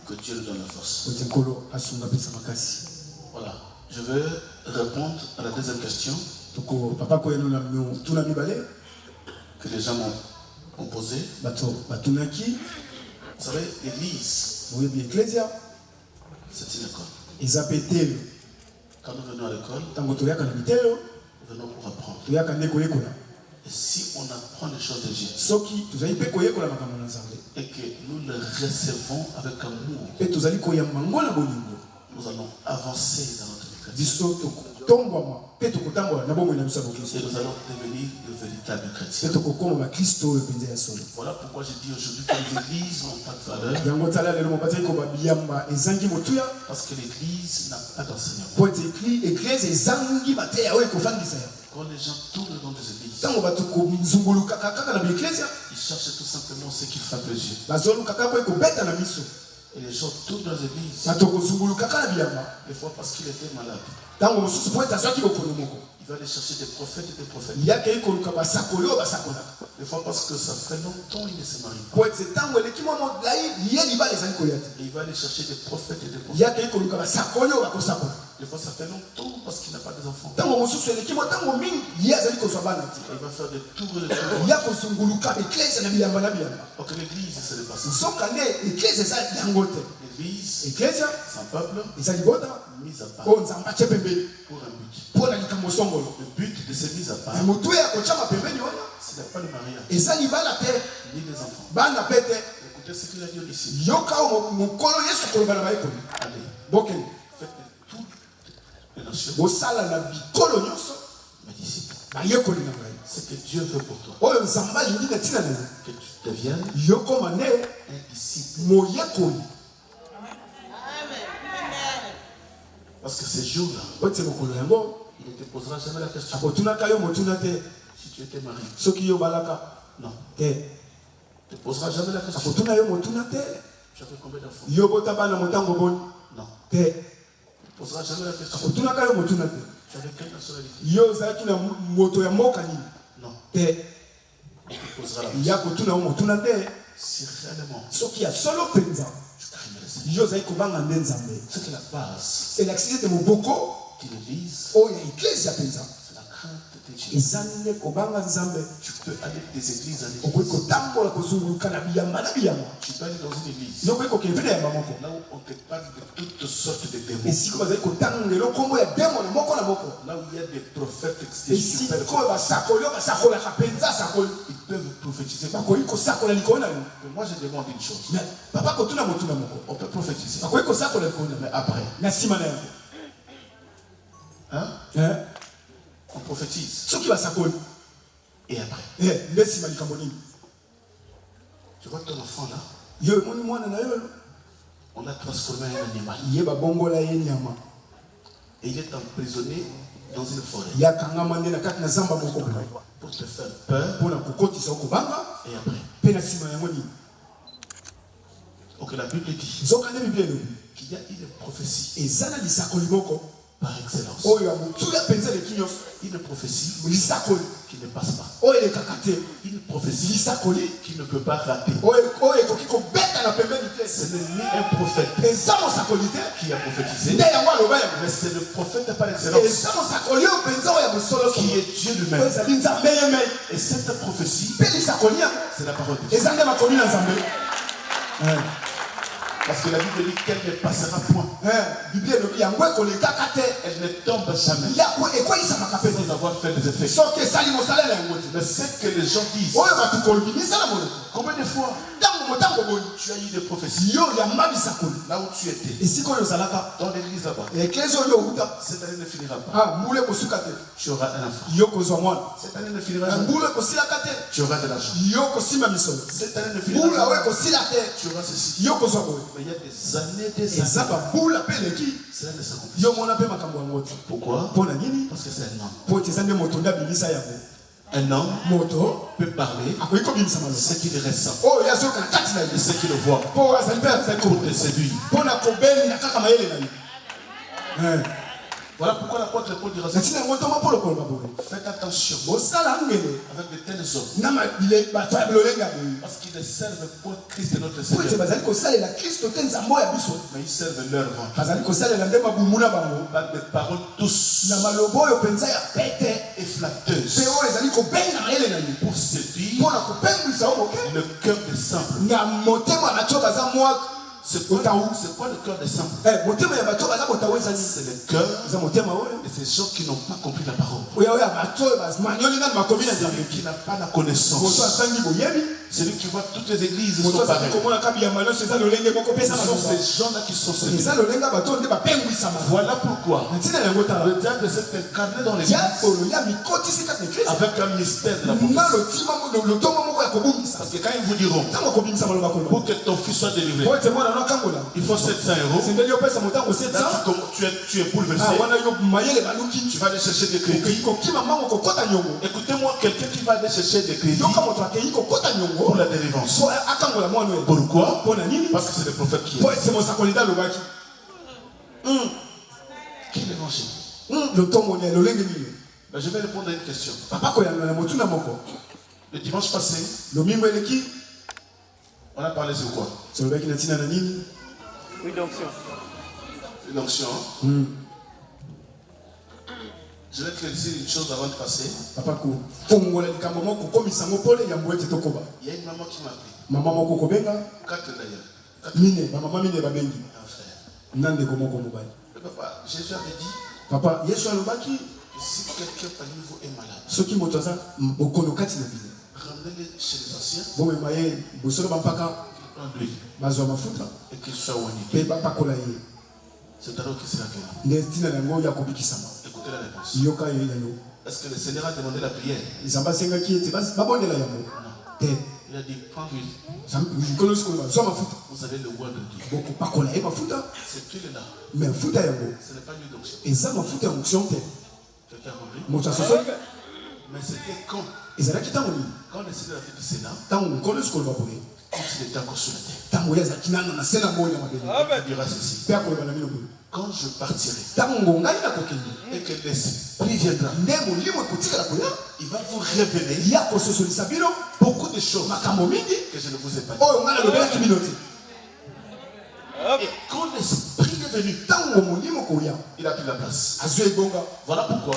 Que Dieu nous donne la force. Voilà. Je vais répondre à la deuxième question que les gens m'ont posée. Vous savez, l'église, c'est une école. Quand nous venons à l'école, nous venons pour apprendre. Et si on apprend les choses de Dieu et que nous les recevons avec amour, nous allons avancer dans notre chrétien. Et nous allons devenir de véritables chrétiens. Voilà pourquoi je dis aujourd'hui que les églises n'ont pas de valeur. Parce que l'église n'a pas d'enseignement. Quand les gens tournent dans des églises, ils cherchent tout simplement ce qui frappe les yeux. Et les gens tournent dans les églises, des fois parce qu'il était malade. Il va aller chercher des prophètes et des prophètes. Des fois parce que ça fait longtemps qu'il ne se marie pas. Et il va aller chercher des prophètes et des prophètes. Des fois ça fait longtemps parce qu'il n'a pas d'enfants. Et il va faire des tours et des tours. Donc l'église, c'est le passé. L'église, c'est un peuple mis à part pour un but. Le but de cette mise à part, ce n'est pas le mariage, ni les enfants. Écoutez ce qu'il a dit ici. Allez, faites de toutes les nations mes disciples. Ce que Dieu veut pour toi, que tu deviennes un disciple. Parce que ces jours-là, il ne te posera jamais la question si tu étais marié. Non. Il ne te posera jamais la question. Tu avais combien d'enfants? Non. Il ne te posera jamais la question. Tu avais quelle nationalité? Non. Il te posera la question. Si réellement c'est la base de l'église, c'est la crainte de Dieu. Tu peux aller des églises à l'église. Tu peux aller dans une église là où on te parle de toutes sortes de démons. Là où il y a des prophètes super. Ils peuvent prophétiser. Mais moi je demande une chose. On peut prophétiser. Mais après. Hein? On prophétise. Et après. Tu vois ton enfant là? On l'a transformé en animal. Et il est emprisonné dans une forêt. Pour te faire peur. Et après. Ok, la Bible dit qu'il y a une prophétie par excellence. Une prophétie qui ne passe pas. Une prophétie qui ne peut pas rater. Ce n'est ni un prophète qui a prophétisé, mais c'est le prophète par excellence qui est Dieu lui-même. Et cette prophétie, c'est la parole de Dieu. Parce que la Bible dit qu'elle ne passera point. Elle ne tombe jamais. Sans avoir fait des effets. Mais ce que les gens disent, combien de fois tu as eu des prophéties là où tu étais, dans l'église là-bas, cette année ne finira pas. Tu auras un enfant. Cette année ne finira jamais. Tu auras de l'argent. Cette année ne finira pas. Tu auras ceci. Mais il y a des années, cela ne s'accomplit. Pourquoi? Parce que c'est un homme. Un homme peut parler ce qu'il ressent et ce qu'il voit pour te séduire. Voilà pourquoi l'apôtre Paul dira ça. Faites attention avec de tels hommes. Parce qu'ils ne servent pas Christ et notre Seigneur. Mais ils servent leur ventre. Par des paroles douces et flatteuses pour séduire le cœur des simples. C'est quoi le cœur des simples? C'est le cœur de ces gens qui n'ont pas compris la parole. Celui qui n'a pas la connaissance. Celui qui voit toutes les églises sont pareilles. Ce sont ces gens-là qui sont séduits. Voilà pourquoi le diable s'est incarné dans l'église avec un mystère de la prophétie. Parce que quand ils vous diront pour que ton fils soit délivré, il faut 700 €. Tu es bouleversé. Tu vas aller chercher des crédits. Écoutez-moi, quelqu'un qui va aller chercher des crédits pour la délivrance. Pourquoi? Parce que c'est le prophète qui est. Quel évangile? Ben, je vais répondre à une question. Le dimanche passé, on a parlé sur quoi? Rédemption. Je vais te laisser une chose avant de passer. Il y a une maman qui m'a appelé. 4 d'ailleurs. Papa, Jésus avait dit que si quelqu'un parmi vous est malade, ramenez-le chez les anciens. Et qu'il soit oigné. C'est alors qu'il sera guéri. Écoutez la réponse. Est-ce que le Seigneur a demandé la prière? Non. Il a dit, prends l'huile. Vous avez le roi de Dieu. Cette huile-là, ce n'est pas l'huile d'onction. Quelqu'un a compris? Mais c'était quand le Seigneur a fait du Sénat, quand il était encore sur la terre. Il dira ceci. Quand je partirai et que l'Esprit viendra, il va vous révéler beaucoup de choses que je ne vous ai pas dit. Et quand l'Esprit est venu, il a pris la place. Voilà pourquoi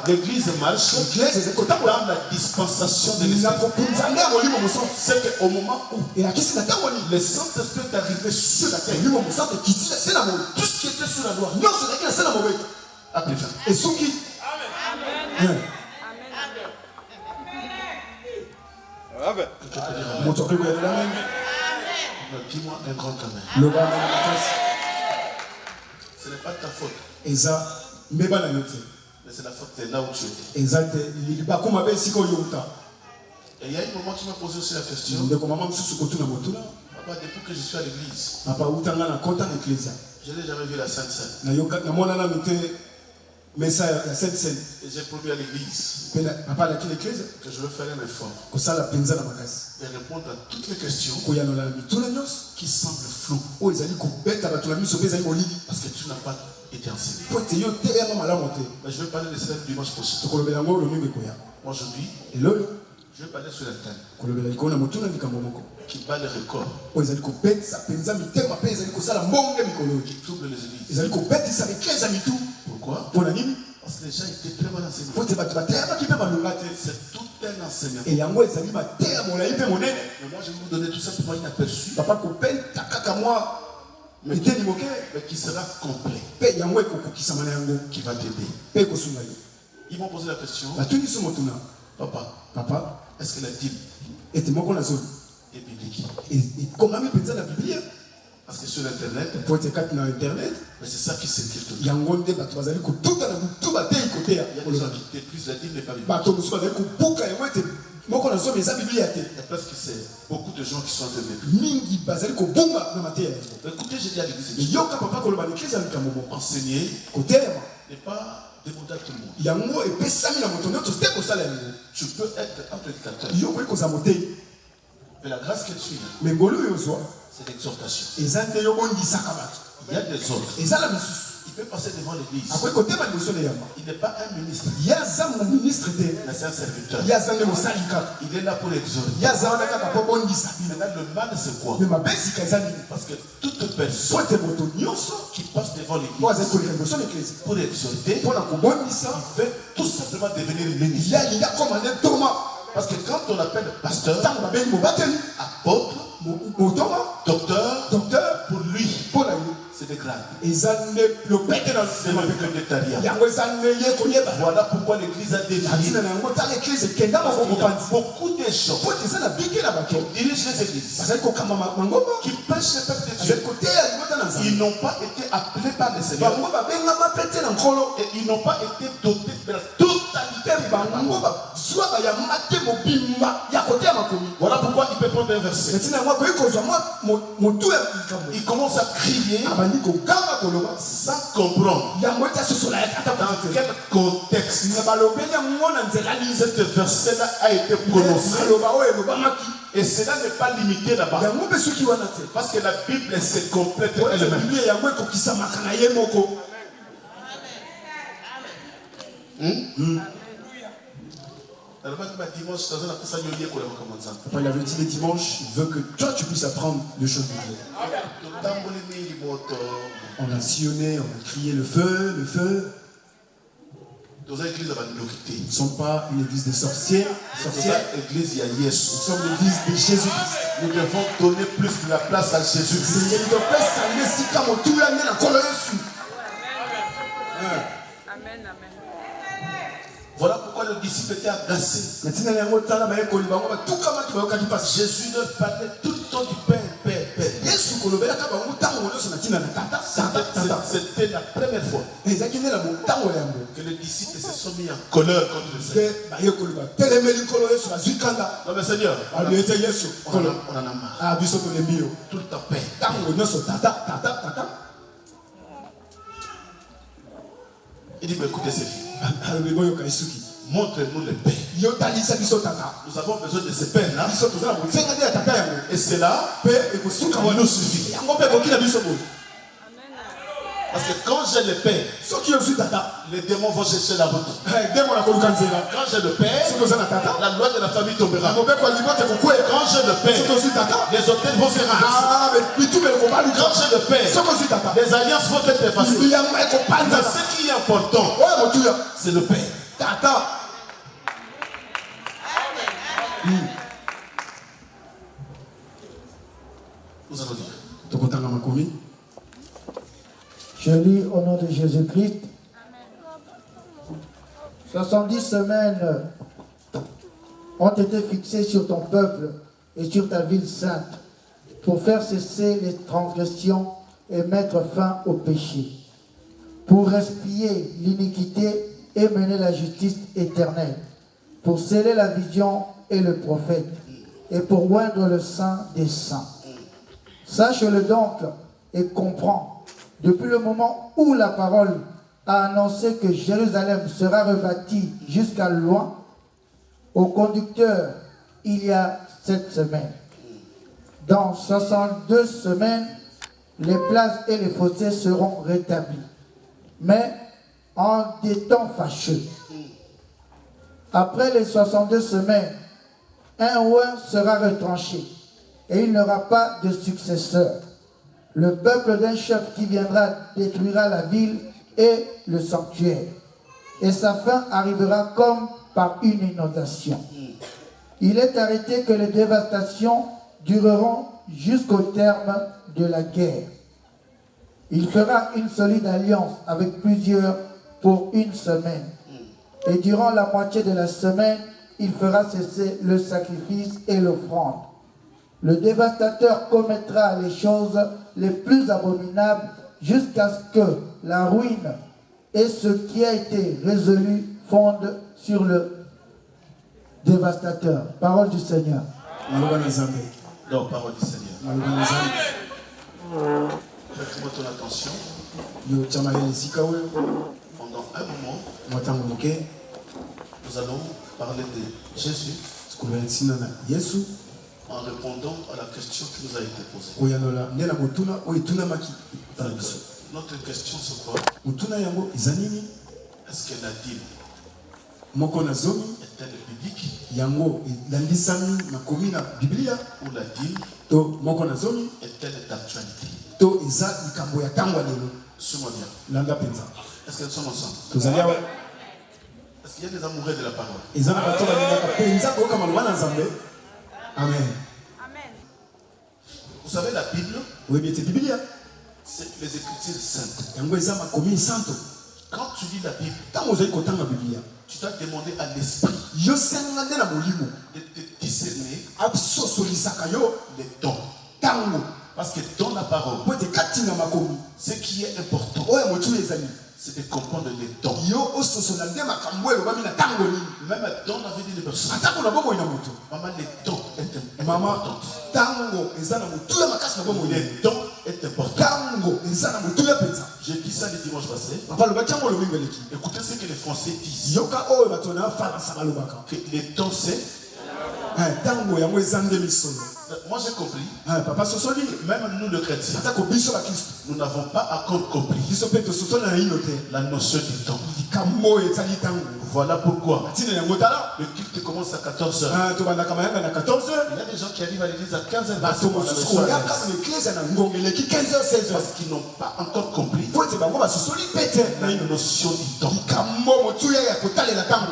l'Église marche dans la dispensation de l'Esprit. C'est qu'au moment où le Saint-Esprit est arrivé sur la terre, tout ce qui était sur la loi a pris fin. Amen. Dis-moi un grand amen. Ce n'est pas ta faute. Mais c'est la faute de là où tu étais. Et il y a un moment qui m'a posé aussi la question. Papa, depuis que je suis à l'église, je n'ai jamais vu la Sainte Seine. Et j'ai promis à l'église que je vais faire un effort et répondre à toutes les questions qui semblent floues. Parce que tu n'as pas été enseigné. Mais je vais parler de cela dimanche prochain. Aujourd'hui, je vais parler sur la thème qui bat les records, qui trouble les églises. Pourquoi? Parce que les gens étaient très mal enseignés. C'est tout un enseignement. Mais moi, je vais vous donner tout simplement un aperçu. Mais qui sera complet. Qui va t'aider. Ils m'ont posé la question. Papa, est-ce que la Bible est biblique? Parce que sur Internet, mais c'est ça qui circule tout le temps. Il y a des gens qui détruisent la Bible n'est pas biblique. Il y a presque beaucoup de gens qui sont devenus. Écoutez, j'ai dit à l'église, enseigner n'est pas démodé à tout le monde. Tu peux être un prédicateur. Mais la grâce que tu as, c'est l'exhortation. Il y a des autres Il peut passer devant l'église. Il n'est pas un ministre. Mais c'est un serviteur. Il est là pour exhorter. Maintenant, le mal, c'est quoi? Parce que toute personne qui passe devant l'église pour exhorter, il fait tout simplement devenir ministre. Parce que quand on appelle pasteur, apôtre, docteur, pour lui, c'est des grades. C'est le vénétariat. Voilà pourquoi l'église a défini. Il y a beaucoup de gens qui dirigent les églises, qui prêchent le peuple de Dieu. Ils n'ont pas été appelés par le Seigneur. Et ils n'ont pas été dotés de la totalité. Voilà pourquoi il peut prendre un verset. Il commence à crier sans comprendre dans quel contexte ce verset-là a été prononcé. Et cela n'est pas limité là-bas. Parce que la Bible se complète elle-même. Il avait dit les dimanches, il veut que toi tu puisses apprendre les choses de Dieu. On a sillonné, on a crié le feu, le feu. Nous ne sommes pas une église de sorciers. Nous sommes l'église de Jésus-Christ. Nous devons donner plus de la place à Jésus-Christ. Amen, amen. Voilà pourquoi le disciple était agacé. Jésus leur parlait tout le temps du Père, Père, Père. C'était la première fois que les disciples se sont mis en colère contre le Seigneur. Non mais Seigneur, on en a marre. Tout le temps Père. Il dit, mais écoutez ces filles. Montrez-nous le Père. Nous avons besoin de ce Père-là. Et c'est là qu'il nous suffit. Parce que quand j'ai le Père, les démons vont chercher la route. Quand j'ai le Père, la loi de la famille tombera. Quand j'ai le Père, les hôtels vont se renverser. Quand j'ai le Père, les alliances vont être effacées. Mais ce qui est important, c'est le Père. Nous allons dire. Je lis au nom de Jésus-Christ. 70 semaines ont été fixées sur ton peuple et sur ta ville sainte pour faire cesser les transgressions et mettre fin au péché, pour expier l'iniquité et mener la justice éternelle, pour sceller la vision et le prophète, et pour oindre le saint des saints. Sache-le donc et comprends. Depuis le moment où la parole a annoncé que Jérusalem sera rebâtie jusqu'à loin, au conducteur, il y a 7 semaines. Dans 62 semaines, les places et les fossés seront rétablis. Mais en des temps fâcheux. Après les 62 semaines, un roi sera retranché et il n'aura pas de successeur. Le peuple d'un chef qui viendra détruira la ville et le sanctuaire. Et sa fin arrivera comme par une inondation. Il est arrêté que les dévastations dureront jusqu'au terme de la guerre. Il fera une solide alliance avec plusieurs pour une semaine. Et durant la moitié de la semaine, il fera cesser le sacrifice et l'offrande. Le dévastateur commettra les choses les plus abominables jusqu'à ce que la ruine et ce qui a été résolu fondent sur le dévastateur. Parole du Seigneur. Donc, parole du Seigneur. Faites-moi ton attention. Pendant un moment, nous allons parler de Jésus en répondant à la question qui nous a été posée. Notre question c'est quoi? Est-ce que la dîme est-elle biblique? Ou la dîme est-elle d'actualité? Suis-moi bien. Est-ce qu'elles sont ensemble? Est-ce qu'il y a des amoureux de la parole? Amen. Vous savez, la Bible, c'est les Écritures saintes. Quand tu lis la Bible, tu dois demander à l'esprit de te discerner les dons. Parce que dans la parole, ce qui est important, c'est de comprendre les dons. Même dans la vie d'une personne, maman, les dons est important. Les dons est important. J'ai dit ça le dimanche passé. Écoutez ce que les Français disent. Que les dons c'est. Moi j'ai compris. Même nous le chrétien, nous n'avons pas encore compris la notion du temps. Voilà pourquoi le culte commence à 14h. Il y a des gens qui arrivent à l'église à 15h. Parce qu'ils n'ont pas encore compris la notion du temps.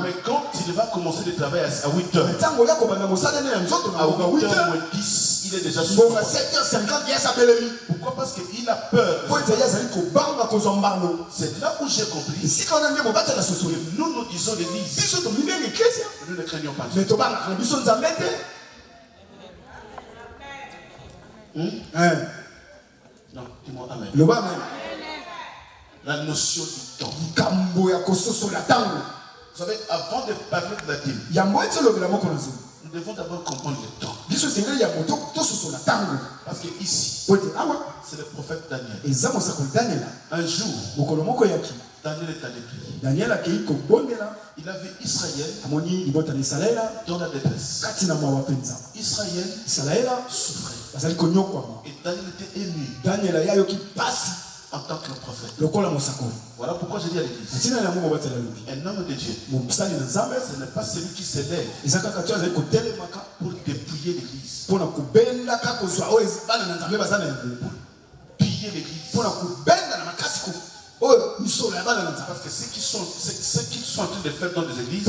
Mais quand il va commencer le travail à 8h, à 8h10, il est déjà sur. Pourquoi? Parce qu'il a peur. C'est là où j'ai compris. Nous disons l'église. Nous ne craignons pas Dieu. Non, dis-moi amen. La notion du temps. Vous savez, avant de parler de la dîme, nous devons d'abord comprendre le temps. Parce que ici, c'est le prophète Daniel. Un jour, Daniel est allé prier. Il a vu Israël dans la détresse. Israël souffrait. Et Daniel était ému en tant que prophète. Voilà pourquoi je dis à l'église, un homme de Dieu, ce n'est pas celui qui se lève pour dépouiller l'église, pour piller l'église. Parce que ce qu'ils sont en train de faire dans les églises,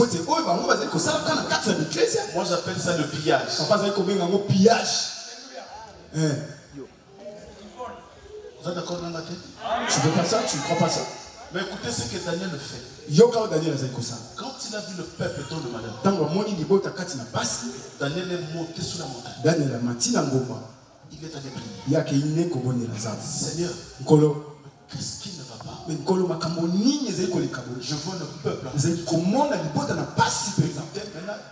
moi j'appelle ça le pillage. Vous êtes d'accord dans la tête? Tu veux pas ça? Tu ne crois pas ça? Mais écoutez ce que Daniel fait. Quand il a vu le peuple dans le malheur, Daniel est monté sur la montagne. Il est allé prier. Seigneur, qu'est-ce qui ne va pas? Je vois le peuple. Maintenant,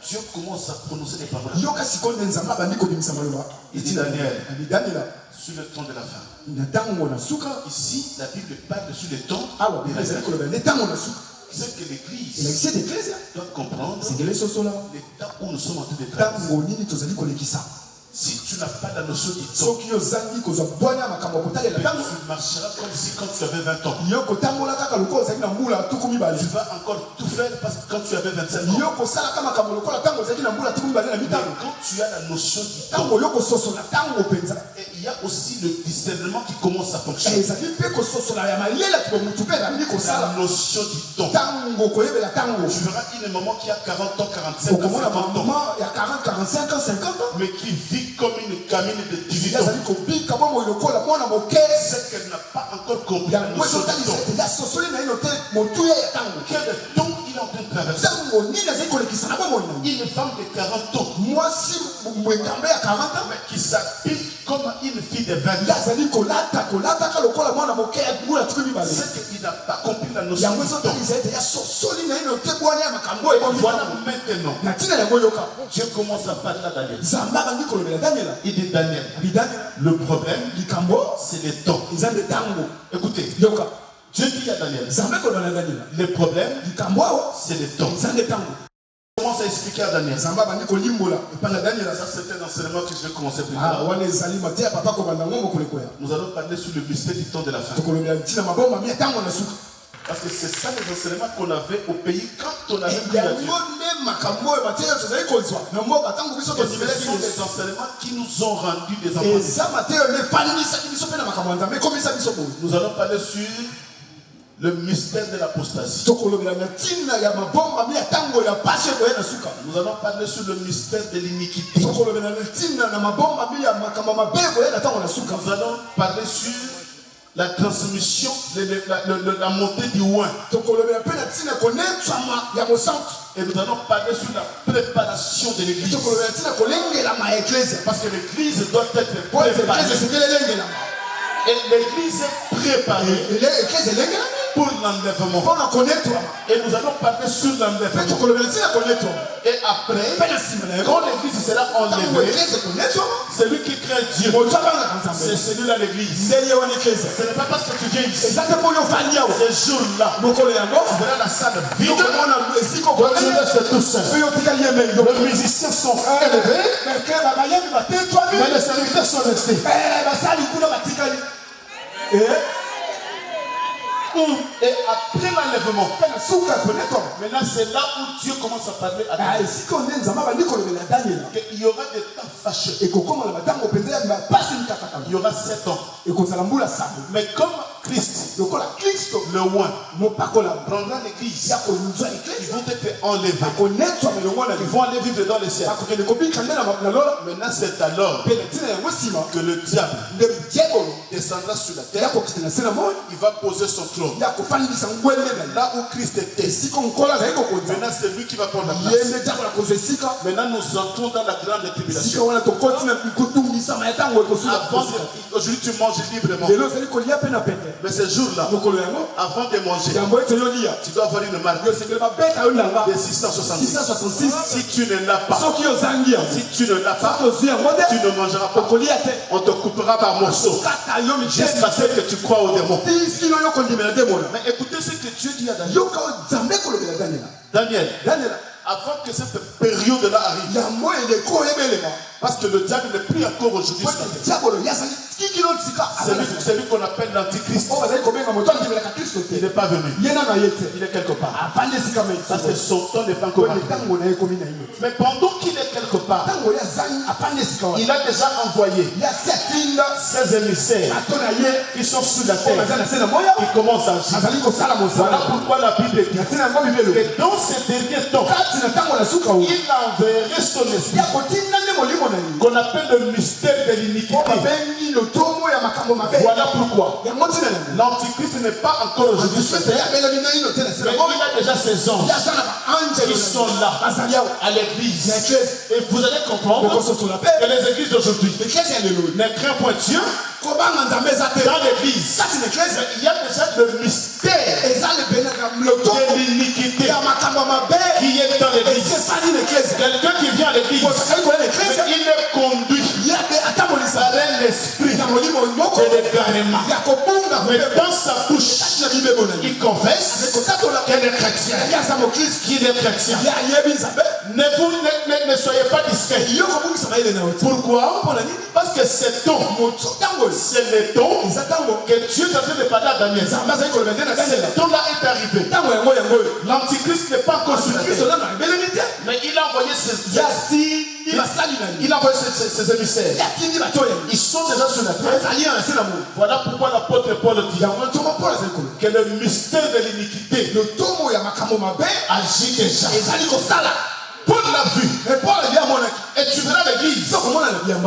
Dieu commence à prononcer les paroles. Il dit Daniel, sur le temps de la fin. Ici, la Bible parle sur le temps. C'est que l'Église doit comprendre l'état où nous sommes en train de travailler. Si tu n'as pas la notion du temps, tu marcheras comme si quand tu avais 20 ans. Tu vas encore tout faire parce que quand tu avais 25 ans. Quand tu as la notion du temps, et il y a aussi le discernement qui commence à fonctionner. La notion du temps. Tu verras un moment qui a 40 ans, 45 ans, 50 ans, mais qui vit comme une gamine de 18 ans. C'est qu'elle n'a pas encore compris la notion du temps. Quel temps il est en train de traverser? Une femme de 40 ans, mais qui s'habille comme une fille de 20 ans. C'est qu'il n'a pas compris la notion du temps. Voilà maintenant. Dieu commence à parler à Daniel. Il dit Daniel, le problème, c'est le temps. Écoutez, Dieu dit à Daniel, le problème, c'est le temps. Il commence commence à expliquer à Daniel. Ça, c'est un enseignement que je vais commencer plus tard. Nous allons parler sur le mystère du temps de la fin. Parce que c'est ça les enseignements qu'on avait au pays quand on avait pris la Dieu. Ce sont des enseignements qui nous ont rendu des enfants. Nous allons parler sur le mystère de l'apostasie. Nous allons parler sur le mystère de l'iniquité. Nous allons parler sur la transmission, la montée du oin. Et nous allons parler sur la préparation de l'église. Parce que l'église doit être préparée. Et l'église est préparée pour l'enlèvement. Et nous allons parler sur l'enlèvement. Et après, quand l'église sera enlevée, c'est lui qui crée Dieu. C'est celui-là l'église. Ce n'est pas parce que tu viens ici. Ce jour-là, tu verras la salle vide. C'est tout seul. Les musiciens sont élevés, mais les serviteurs sont restés. Et après l'enlèvement, maintenant c'est là où Dieu commence à parler à Daniel. Il y aura des temps fâcheux. Il y aura 7 ans. Mais comme Christ, le oint, prendra l'église, ils vont être enlevés. Ils vont aller vivre dans les cieux. Maintenant c'est alors que le diable descendra sur la terre. Il va poser son trône. Là où Christ était. Maintenant c'est lui qui va prendre la place. Maintenant nous entrons dans la grande tribulation. Aujourd'hui tu manges librement. Mais ce jour-là, avant de manger, tu dois avoir une marque de 666. Si tu ne l'as pas, tu ne mangeras pas. On te coupera par morceaux jusqu'à ce que tu crois aux démons. Mais écoutez ce que Dieu dit à Daniel. Daniel, avant que cette période-là arrive, parce que le diable n'est plus encore aujourd'hui. C'est lui qu'on appelle l'antichrist. Il n'est pas venu. Il est quelque part. Parce que son temps n'est pas encore arrivé. Mais pendant qu'il est quelque part, il a déjà envoyé 16 émissaires qui sont sur la terre, qui commencent à agir. Voilà pourquoi la Bible dit que dans ces derniers temps, il enverrait son esprit qu'on appelle le mystère de l'iniquité. Voilà pourquoi l'antichrist n'est pas encore aujourd'hui sur terre, mais il a déjà ses anges qui sont là à l'église. Et vous allez comprendre que les églises d'aujourd'hui ne craignent point Dieu. Dans l'église, il y a déjà le mystère de l'iniquité qui est dans l'église. Quelqu'un qui vient à l'église, il est conduit par un esprit de l'égarement. Mais dans sa bouche, il confesse qu'il est chrétien. Ne soyez pas discrets. Pourquoi? Parce que c'est ton. C'est le temps que Dieu est en train de parler à Daniel. Ce temps-là est arrivé. L'antichrist n'est pas encore sur Christ. Mais il a envoyé ses émissaires. Ils sont déjà sur la terre. Voilà pourquoi l'apôtre Paul dit que le mystère de l'iniquité agit déjà. Pour la vue. Et tu verras l'église.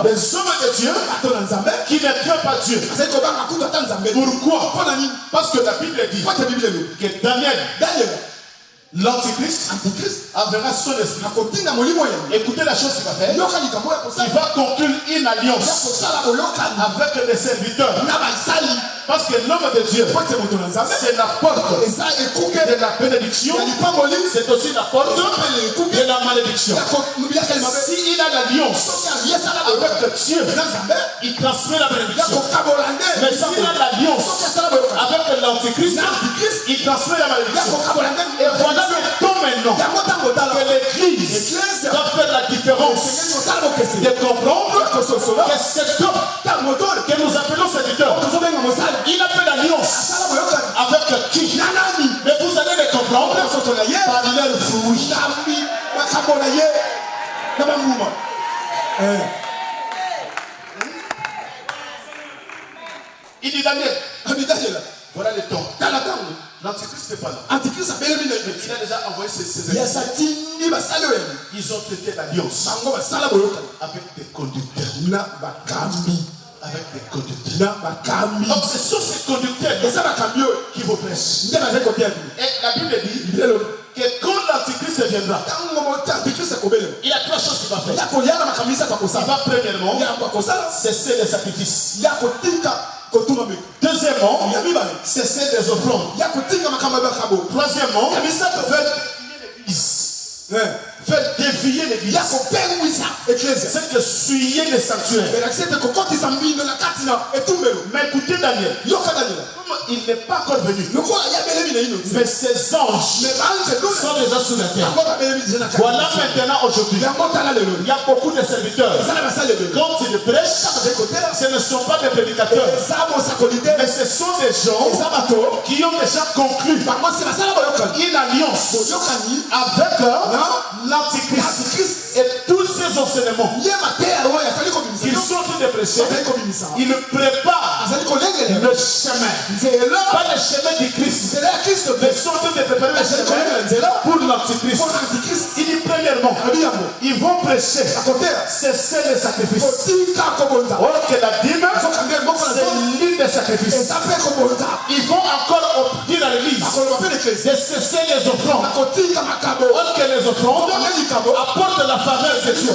Les hommes de Dieu qui ne craignent pas Dieu. Pourquoi? Parce que la Bible dit que Daniel, l'antichrist, enverra son esprit. Écoutez la chose qu'il va faire. Il va conclure une alliance avec les serviteurs. Parce que l'homme de Dieu, c'est la porte de la bénédiction. C'est aussi la porte de la malédiction. Si il a l'alliance avec Dieu, il transmet la bénédiction. Mais si il a l'alliance avec l'antichrist, il transmet la malédiction. Et voilà le temps maintenant que l'église différence de comprendre que cet homme que nous appelons serviteur, il a fait l'alliance avec qui? Mais vous allez les comprendre par leur fruit. Il dit Daniel, voilà le temps. L'Antichrist n'est pas là. Il a déjà envoyé ses ennemis. Ils ont traité l'alliance avec des conducteurs. Avec des conducteurs. Donc ce sont ces conducteurs qui vous prêchent. Et la Bible dit que quand l'Antichrist viendra, il y a trois choses qu'il va faire. Il va premièrement cesser les sacrifices. Deuxièmement, cesser les offrandes. Troisièmement, faire dévier l'église. C'est que suyer les sanctuaires. Mais écoutez Daniel, comme il n'est pas encore venu, mais ces anges sont déjà sur la terre. Voilà maintenant aujourd'hui, il y a beaucoup de serviteurs. Quand ils prêchent, ce ne sont pas des prédicateurs, mais ce sont des gens qui ont déjà conclu une alliance avec l'Antichrist et tous ces enseignements qu'ils sont en train de prêcher. Ils préparent le chemin, pas le chemin du Christ, mais ils sont en train de préparer le chemin pour l'Antichrist. Il dit premièrement, ils vont prêcher, cesser les sacrifices. Or que la dîme, c'est l'une des sacrifices. Ils vont encore dire à l'église de cesser les offrandes. Or que les offrandes apportent la faveur de Dieu.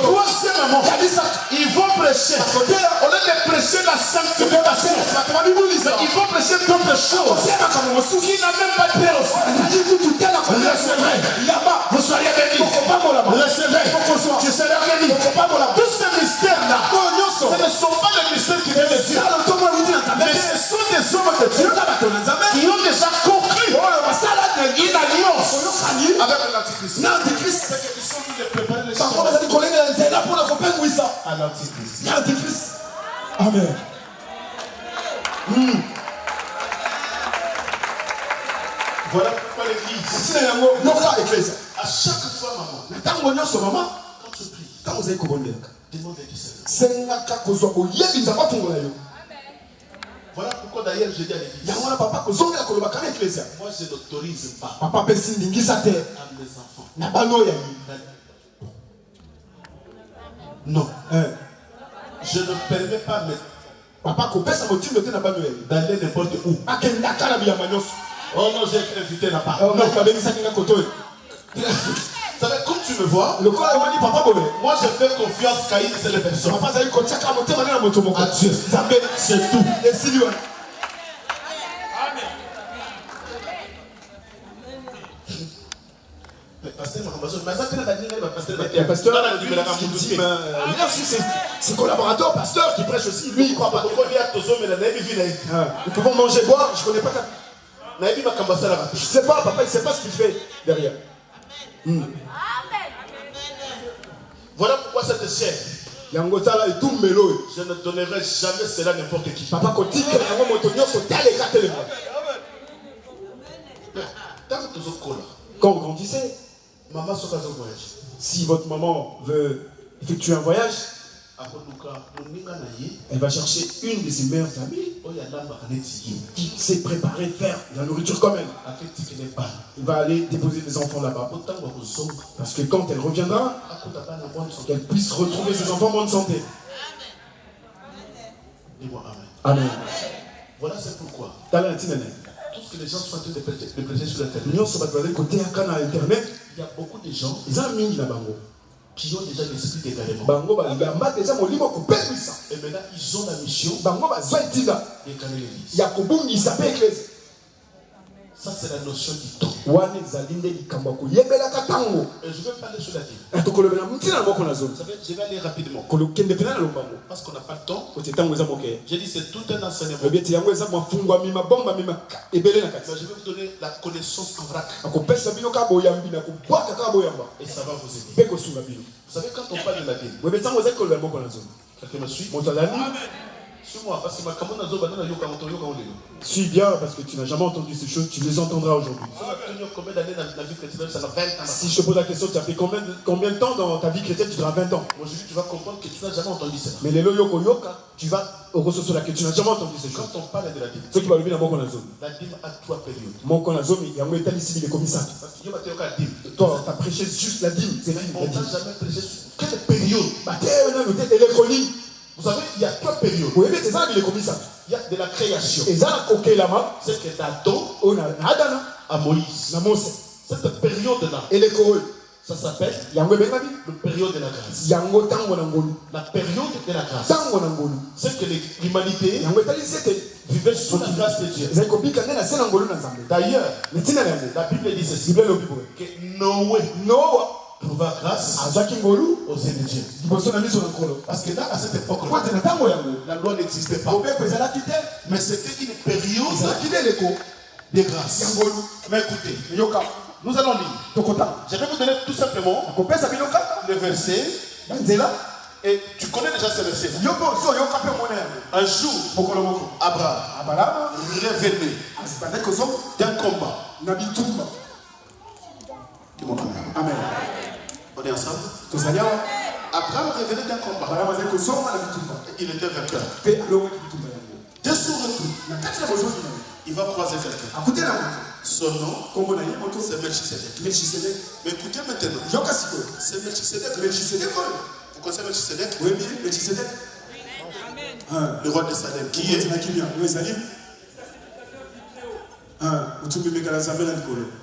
Troisièmement, ils vont prêcher, au lieu de prêcher la sanctification, ils vont prêcher d'autres choses qui n'ont même pas de recevez, vous soyez bénis, recevez, tu seras béni. Tous ces mystères-là, ce ne sont pas les mystères qui viennent de Dieu, mais ce sont des hommes de Dieu qui ont déjà conclu une alliance avec l'Antichrist. Ils sont tous les préparer les choses à l'Antichrist. Amen. Voilà pourquoi l'église, à chaque fois, maman, quand tu pries, demande du Seigneur. Voilà pourquoi d'ailleurs je dis à l'église, moi je n'autorise pas à mes enfants. Non. Je ne permets pas à mes d'aller n'importe où. Oh non, j'ai été invité là-bas. Ça va, comme tu me vois, moi je fais confiance qu'à une seule personne. À Dieu. C'est tout. C'est collaborateur, pasteur qui prêche aussi. Lui, il croit pas. Nous pouvons manger, boire. Je connais pas. Je sais pas, papa, il sait pas ce qu'il fait derrière. Voilà pourquoi cette chair, je ne donnerai jamais cela à n'importe qui. Papa, quand vous grandissez, si votre maman veut effectuer un voyage, elle va chercher une de ses meilleures amies qui sait préparer, faire de la nourriture comme elle. Il va aller déposer des enfants là-bas. Parce que quand elle reviendra, qu'elle puisse retrouver ses enfants en bonne santé. Dis-moi Amen. Amen. Voilà c'est pourquoi. Tout ce que les gens sont en train de prêcher sur Internet, il y a beaucoup de gens qui ont déjà l'esprit d'égarement. Et maintenant, ils ont la mission d'égarer l'église. Ça, c'est la notion du temps. Et je vais parler sur la Bible. Je vais aller rapidement. Parce qu'on n'a pas le temps. J'ai dit c'est tout un enseignement. Mais je vais vous donner la connaissance en vrac. Et ça va vous aider. Vous savez, quand on parle de la Bible, quelqu'un me suit? Suis-moi, parce que suis bien, parce que tu n'as jamais entendu ces choses, tu les entendras aujourd'hui. Si je te pose la question, tu as fait combien de temps dans ta vie chrétienne? Tu diras 20 ans. Aujourd'hui, tu vas comprendre que tu n'as jamais entendu ça. Mais les loyoko yoka, tu vas au ressort sur laquelle tu n'as jamais entendu ces choses. Quand on parle de la Bible, ce qui va lever la Bible a 3 périodes. Il y a un état ici, il est comme ça. Toi, tu as prêché juste la dîme. On n'a jamais prêché sur quelle période? Vous savez, il y a 3 périodes. Il y a de la création. C'est que d'Adam à Moïse. Cette période-là, ça s'appelle la période de la grâce. La période de la grâce. C'est que l'humanité vivait sous la grâce de Dieu. D'ailleurs, la Bible dit ceci, que Noé trouva grâce aux yeux de Dieu. Parce que là, à cette époque-là, la loi n'existait pas. Mais c'était une période de grâce. Mais écoutez, nous allons lire. Je vais vous donner tout simplement le verset. Et tu connais déjà ce verset. Un jour, Abraham revenait d'un combat. Amen. On est ensemble? Abraham revenait d'un combat. Il était vainqueur. Dès son retour, il va croiser quelqu'un. Son nom, c'est Melchisedec. Mais écoutez maintenant, c'est Melchisedec. Vous connaissez Melchisedec? Oui, Melchisedec. Le roi de Salem. Qui est?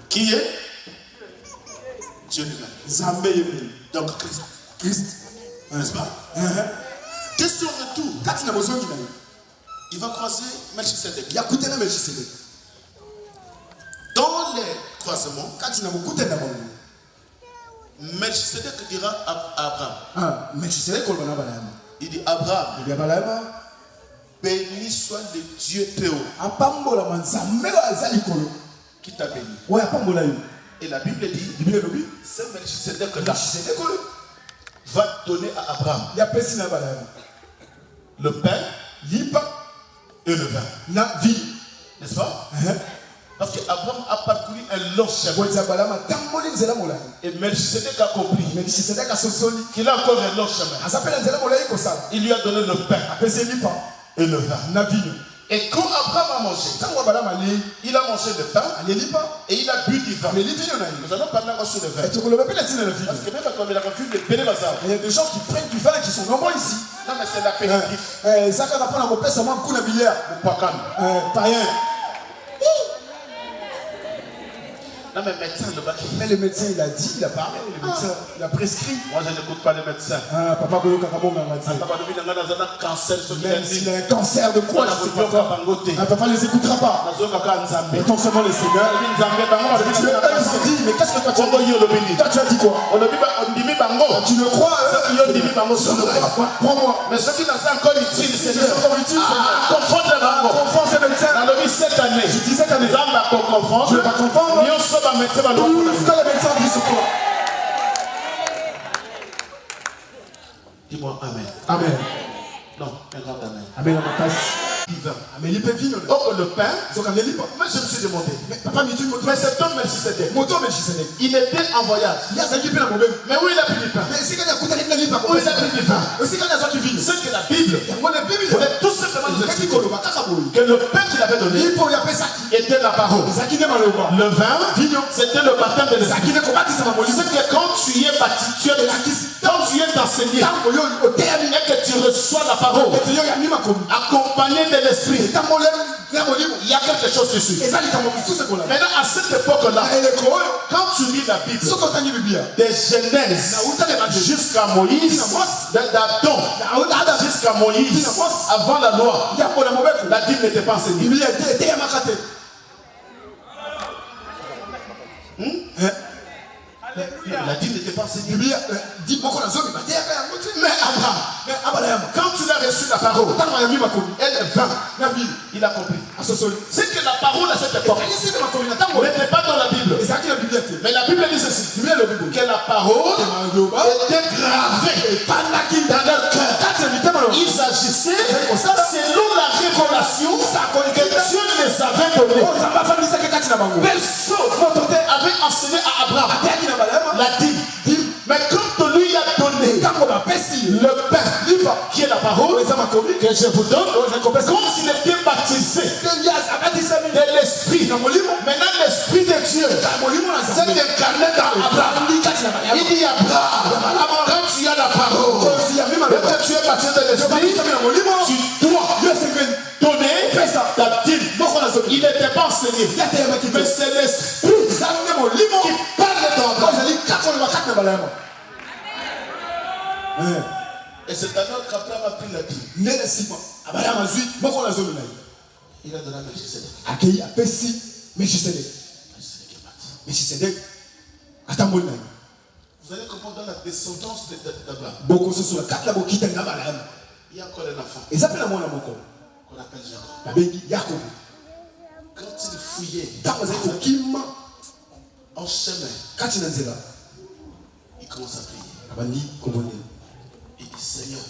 Qui est? Dieu lui-même. Donc Christ. N'est-ce pas? Dès son retour, il va croiser Melchisedec. Dans les croisements, Melchisedec dira à Abraham. Il dit Abraham, béni soit le Dieu Théo qui t'a béni. Et la Bible dit, c'est Melchisedec va donner à Abraham le pain et le vin. N'est-ce pas? Parce qu'Abraham a parcouru un long chemin. Et Melchisedec a compris qu'il a encore un long chemin. Il lui a donné le pain et le vin. Et quand Abraham a mangé, il a mangé le pain et il a bu du vin. Nous allons parler encore sur le vin. Parce que même quand il a vu le béné bazar. Il y a des gens qui prennent du vin et qui sont nombreux ici. Non, mais c'est l'apéritif. Païen. Non, mais médecin, mais le médecin, il a dit, il a parlé, le médecin, il a prescrit. Moi, je n'écoute pas les médecins. Papa Goyo Kakabonga m'a dit. Même s'il a un cancer de quoi, je ne sais pas. Papa ne les écoutera pas. Mettons seulement le Seigneur. Mais qu'est-ce que toi tu as dit? Toi, tu as dit quoi? Tu le crois? Prends-moi. Mais ceux qui n'ont pas encore utilisé, c'est encore utile. Confond ces médecins. Cette année, je dis cette année. Je ne vais pas confondre. Tout ce que les médecins disent sur toi. Dis-moi Amen. Amen. Non, un grand Amen. Amen à ma place. Mais il peut vivre. Oh, le pain. Moi, je me suis demandé. Mais cet homme Melchisedec, il était en voyage. Mais où il a pris du pain? Où il a pris du pain? C'est que la Bible voulait tout simplement nous expliquer que le pain qu'il avait donné était la parole. Le vin, c'était le baptême de l'esprit. C'est que quand tu y es baptisé, quand tu es enseigné, et que tu reçois la parole, accompagné de l'esprit, il y a quelque chose dessus. Maintenant, à cette époque-là, quand tu lis la Bible, des Genèse jusqu'à Moïse, d'Adam jusqu'à Moïse, avant la loi, la Bible n'était pas enseignée. La dîme n'était pas enseignée. Mais Abraham, quand tu as reçu la parole, elle est vain. Il a compris. C'est que la parole à cette époque n'était pas dans la Bible. Mais la Bible dit ceci, que la parole était gravée dans leur cœur. Ils agissaient selon la révélation que Dieu les avait donnée. Personne avait enseigné à Abraham la dîme. Mais quand on lui a donné le pain qui est la parole que je vous donne, comme s'il était baptisé de l'esprit. Maintenant l'esprit de Dieu s'est incarné dans Abraham. Il dit Abraham, quand tu as la parole et que tu es baptisé de l'esprit, tu dois donner ta dîme. Il n'était pas enseigné, mais c'est l'esprit qui parle d'Abraham. Et c'est alors qu'Abraham a pris la dîme. Il a donné à Melchisedec. Vous allez comprendre dans la descendance d'Abraham. Il y a encore un enfant qu'on appelle Jacob. Quand il fouillait en chemin, il commence à prier. Il dit Seigneur,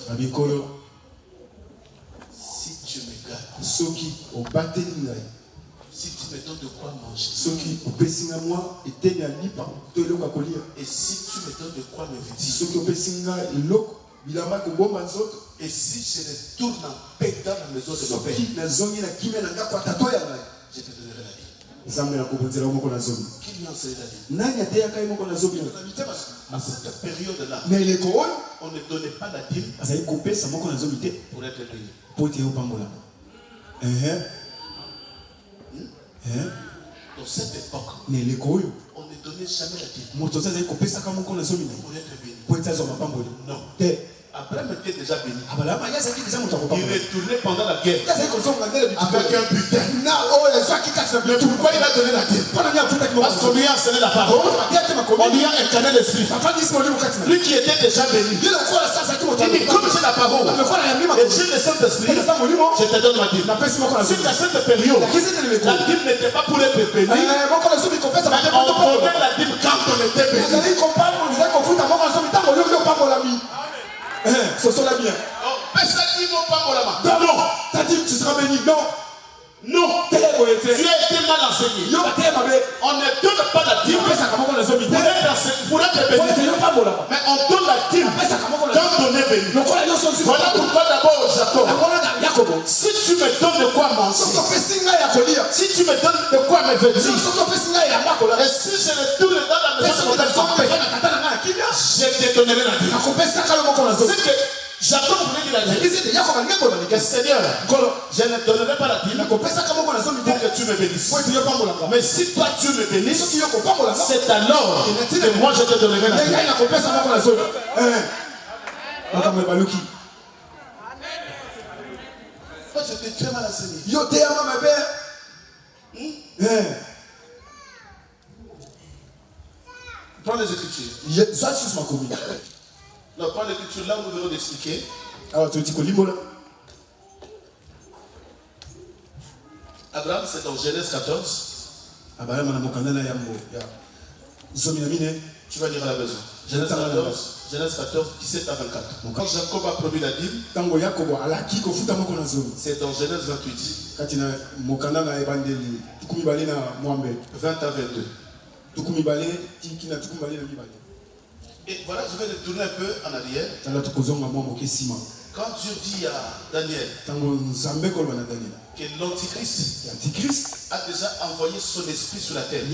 si tu me gardes, si tu me donnes de quoi manger, et si tu me donnes de quoi me vêtir, et si je retourne en paix dans la maison de mon père, je te donnerai la vie. Qui lui a enseigné la vie? À cette période-là, on ne donnait pas la dîme pour être payé. Dans cette époque, on ne donnait jamais la dîme pour être béni. Non. Abraham était déjà béni. Il retournait pendant la guerre avec un butin. Mais pourquoi il a donné la dîme? Parce qu'on lui a enseigné la parole, on lui a incarné l'esprit. Lui qui était déjà béni, il dit comme j'ai la parole et j'ai le Saint-Esprit, je te donne ma dîme. C'est qu'à cette période, la dîme n'était pas pour être béni, mais on donnait la dîme quand on était béni. Ce sont la mienne. Non, t'as dit que tu seras béni. Non. Non, tu as été mal enseigné. On ne donne pas la dîme pour être béni. Mais on donne la dîme quand on est béni. Voilà pourquoi d'abord Jacob, si tu me donnes de quoi manger, si tu me donnes de quoi me vêtir, et si je retourne dans la maison de mon père, je te donnerai la dîme. C'est que Jacob voulait dire la dîme. Seigneur, je ne donnerai pas la dîme pour que tu me bénisses. Mais si toi tu me bénisses, c'est alors que moi je te donnerai la dîme. Toi je t'ai très mal enseigné. Prends les Écritures. Donc, prends l'écriture là où nous venons d'expliquer. Abraham, c'est dans Genèse 14. Tu vas lire à la maison. Genèse 14, 17 à 24. Quand Jacob a promis la dîme, c'est dans Genèse 28. 20 à 22. Et voilà, je vais retourner un peu en arrière. Quand Dieu dit à Daniel que l'Antichrist a déjà envoyé son esprit sur la terre, et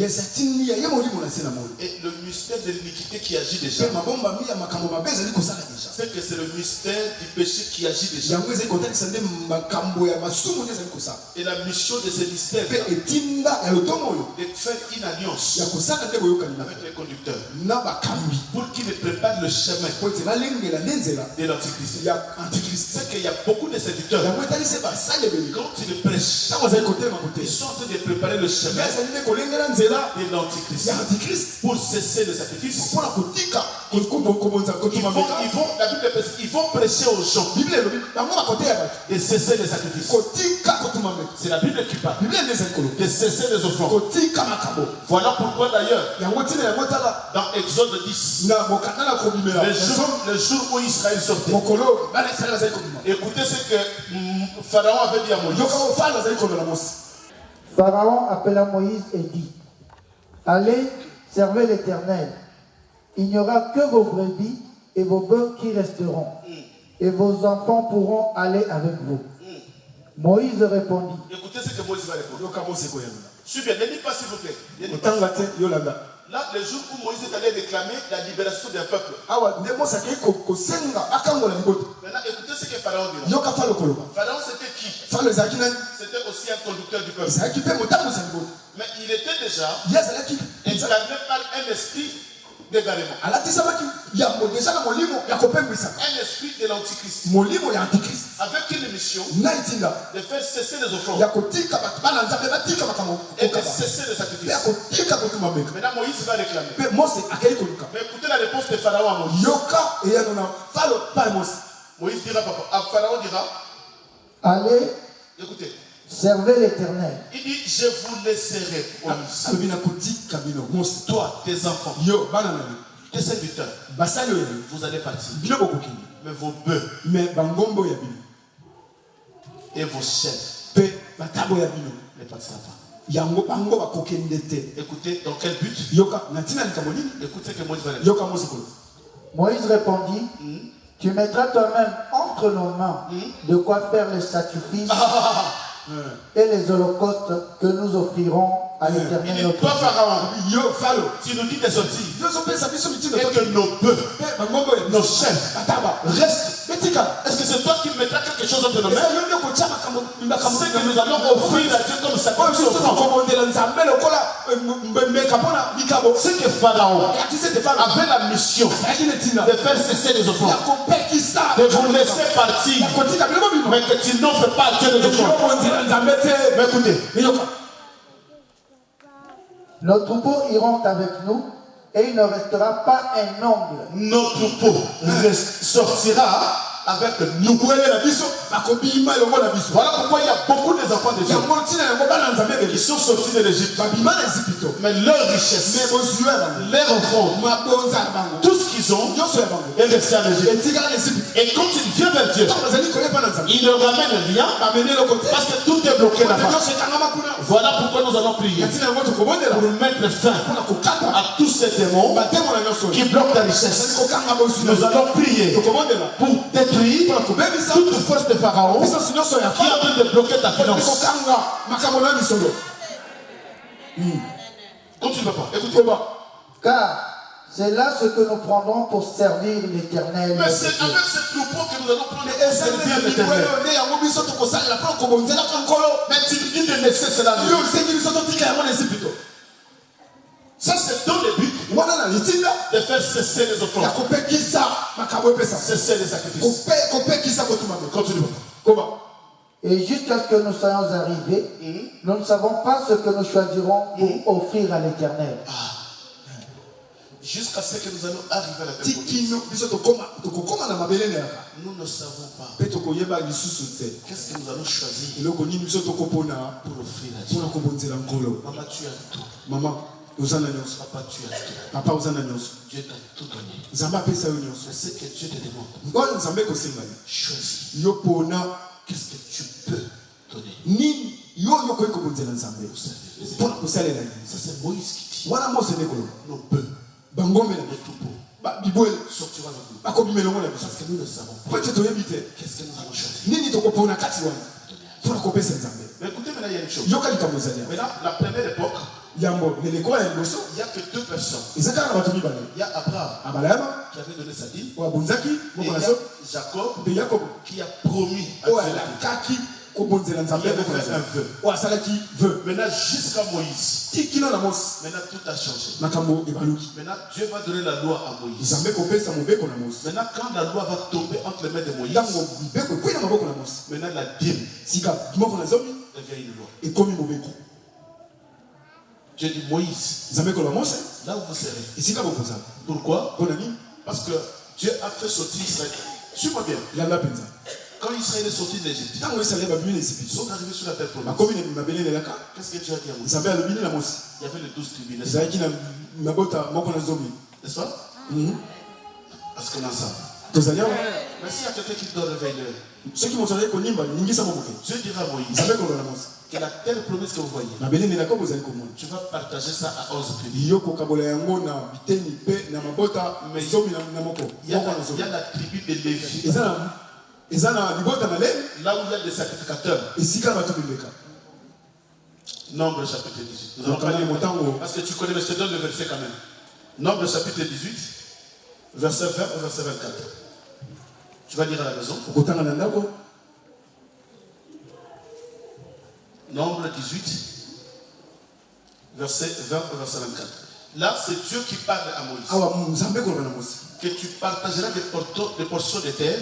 le mystère de l'iniquité qui agit déjà, c'est que c'est le mystère du péché qui agit déjà. Et la mission de ce mystère est de faire une alliance avec les conducteurs pour qu'ils ne préparent le chemin de l'antichrist. C'est qu'il y a beaucoup de serviteurs. Quand ils prêchent, ils sont en train de préparer le chemin de l'antichrist pour cesser le sacrifice. Ils vont prêcher aux gens et cesser les sacrifices. C'est la Bible qui parle de cesser les offrandes. Voilà pourquoi d'ailleurs dans Exode 10, le jour où Israël sortait, écoutez ce que Pharaon avait dit à Moïse. Pharaon appela Moïse et dit: Allez, servez l'Éternel. Il n'y aura que vos brebis et vos bœufs qui resteront, et vos enfants pourront aller avec vous. Moïse répondit. Écoutez ce que Moïse va répondre. Suivez, ne dites pas s'il vous plaît. Là, le jour où Moïse est allé réclamer la libération d'un peuple. Maintenant, écoutez ce que Pharaon dit. Pharaon, c'était qui? C'était aussi un conducteur du peuple. Mais il était déjà incarné par un esprit d'égarement. Un esprit de l'antichrist. Avec une mission de faire cesser les offrandes et de cesser les sacrifices. Maintenant Moïse va réclamer. Mais écoutez la réponse de Pharaon à Moïse. Moïse dira, à Pharaon dira, allez, écoutez, servez l'Éternel. Il dit, je vous laisserai, Moïse. Toi, tes enfants, tes serviteurs, vous allez partir. Mais vos bœufs et vos chefs ne partiront pas. Écoutez, dans quel but? Écoutez que Moïse va répondre. Moïse répondit, tu mettras toi-même entre nos mains de quoi faire les sacrifices et les holocaustes que nous offrirons à l'Éternel. Toi, Pharaon, tu nous dis de sortir et que nos bœufs, nos chefs restent. Est-ce que c'est toi qui mettras quelque chose entre nos mains? C'est que nous allons offrir à Dieu comme sacrifice. C'est que Pharaon avait la mission de faire cesser les offrandes, de vous laisser partir, mais que tu n'offres pas à Dieu les offrandes. Mais écoutez, nos troupeaux iront avec nous et il ne restera pas un ongle. Nos troupeaux sortira avec nous. Voilà pourquoi il y a beaucoup des enfants de Dieu qui sont sortis de l'Égypte. Mais leur richesse, leur offrande, tout ce qu'ils ont est resté en Égypte. Et quand ils viennent vers Dieu, ils ne ramènent rien parce que tout est bloqué là-bas. Voilà pourquoi nous allons prier pour mettre fin à tous ces démons qui bloquent la richesse. Nous allons prier pour détruire toute force de Pharaon qui est en train de bloquer ta finance. Continue pas, écoutez-moi. Car c'est là ce que nous prendrons pour servir l'Éternel. Mais c'est avec ce troupeau que nous allons prendre et servir l'Éternel. Mais tu dis de laisser cela. Ça c'est dans le but de faire cesser les offrandes. Cesser les sacrifices. Continue. Et jusqu'à ce que nous soyons arrivés, nous ne savons pas ce que nous choisirons pour offrir à l'Éternel. Jusqu'à ce que nous allons arriver à la terre. Nous ne savons pas. Qu'est-ce que nous allons choisir pour offrir à Dieu. Maman, tu as tout. Papa, tu as tout. Dieu t'a tout donné. C'est ce que Dieu te demande. Choisis. Qu'est-ce que tu peux donner? Ça c'est Moïse qui dit. Nos bœufs, nos troupeaux sortiront avec nous. Parce que nous ne savons pas. Qu'est-ce que nous allons choisir? Mais écoutez, maintenant il y a une chose. Maintenant, la première époque, il n'y a que deux personnes. Il y a Abraham qui avait donné sa dîme. Et il y a Jacob qui a promis à Dieu. fait un vœu. Maintenant, jusqu'à Moïse, maintenant tout a changé. Maintenant, Dieu va donner la loi à Moïse. Maintenant, quand la loi va tomber entre les mains de Moïse, maintenant la dîme devient une loi. Dieu dit Moïse, là où vous serez. Pourquoi? Parce que Dieu a fait sortir Israël. Suis-moi bien. Quand Israël est sorti de l'Égypte, ils sont arrivés sur la terre promise. Qu'est-ce que Dieu a dit à Moïse? Il y avait les 12 tribus, n'est-ce pas? Parce qu'on a ça. Mais s'il y a quelqu'un qui doit réveiller, Dieu dira à Moïse que la terre promise que vous voyez, tu vas partager ça à 11 tribus. Mais il y a la tribu de Lévi. Là où il y a des sacrificateurs. Nombre chapitre 18. Nous allons pas lire parce que tu connais, mais je te donne le verset quand même. Nombre chapitre 18, verset 20 au verset 24. Tu vas lire à la maison. Nombre 18, verset 20 au verset 24. Là, c'est Dieu qui parle à Moïse. Que tu partageras des portions de terre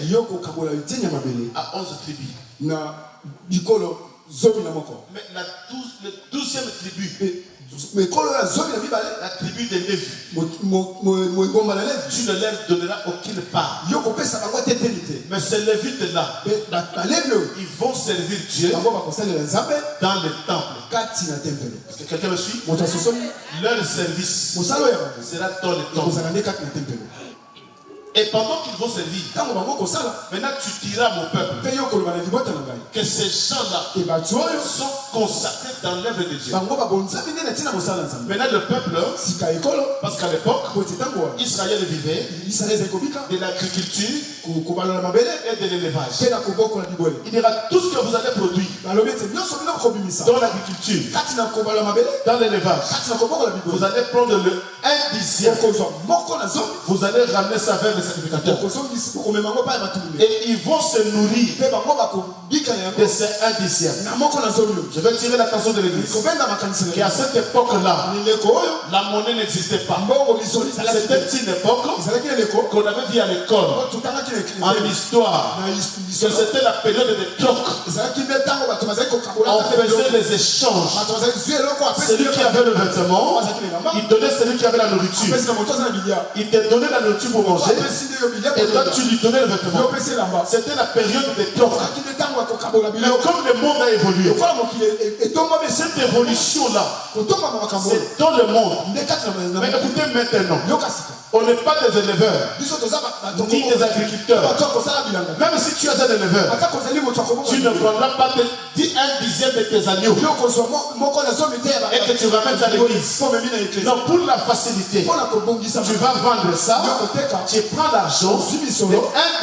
à 11 tribus. Mais la 12e tribu, la tribu de Lévi, tu ne leur donneras aucune part. Mais ces Lévites-là, ils vont servir Dieu dans le temple. Est-ce que quelqu'un me suit? Leur service sera dans le temple. Et pendant qu'ils vont servir, maintenant tu diras à mon peuple que ces gens-là sont consacrés dans l'œuvre de Dieu. Maintenant le peuple, parce qu'à l'époque, Israël vivait de l'agriculture et de l'élevage. Il dira tout ce que vous allez produire dans l'agriculture, dans l'élevage, vous allez prendre le 1/10. Vous allez ramener ça vers les sacrificateurs. Et ils vont se nourrir de ces 1/10. Je vais tirer l'attention de l'église. Qu'à cette époque-là, la monnaie n'existait pas. C'était une époque qu'on avait vu à l'école, en histoire, que c'était la période des trocs. On faisait les échanges. Celui qui avait le vêtement, il donnait celui qui avait la nourriture. Il te donnait la nourriture pour manger. Et toi tu lui donnais le vêtement. C'était la période des trocs. Mais comme le monde a évolué, cette évolution-là, c'est dans le monde. Mais écoutez maintenant, on n'est pas des éleveurs, ni des agriculteurs. Même si tu es un éleveur, tu ne prendras pas 1/10 de tes agneaux et que tu ramènes à l'église. Donc pour la facilité, tu vas vendre ça, tu prends l'argent, de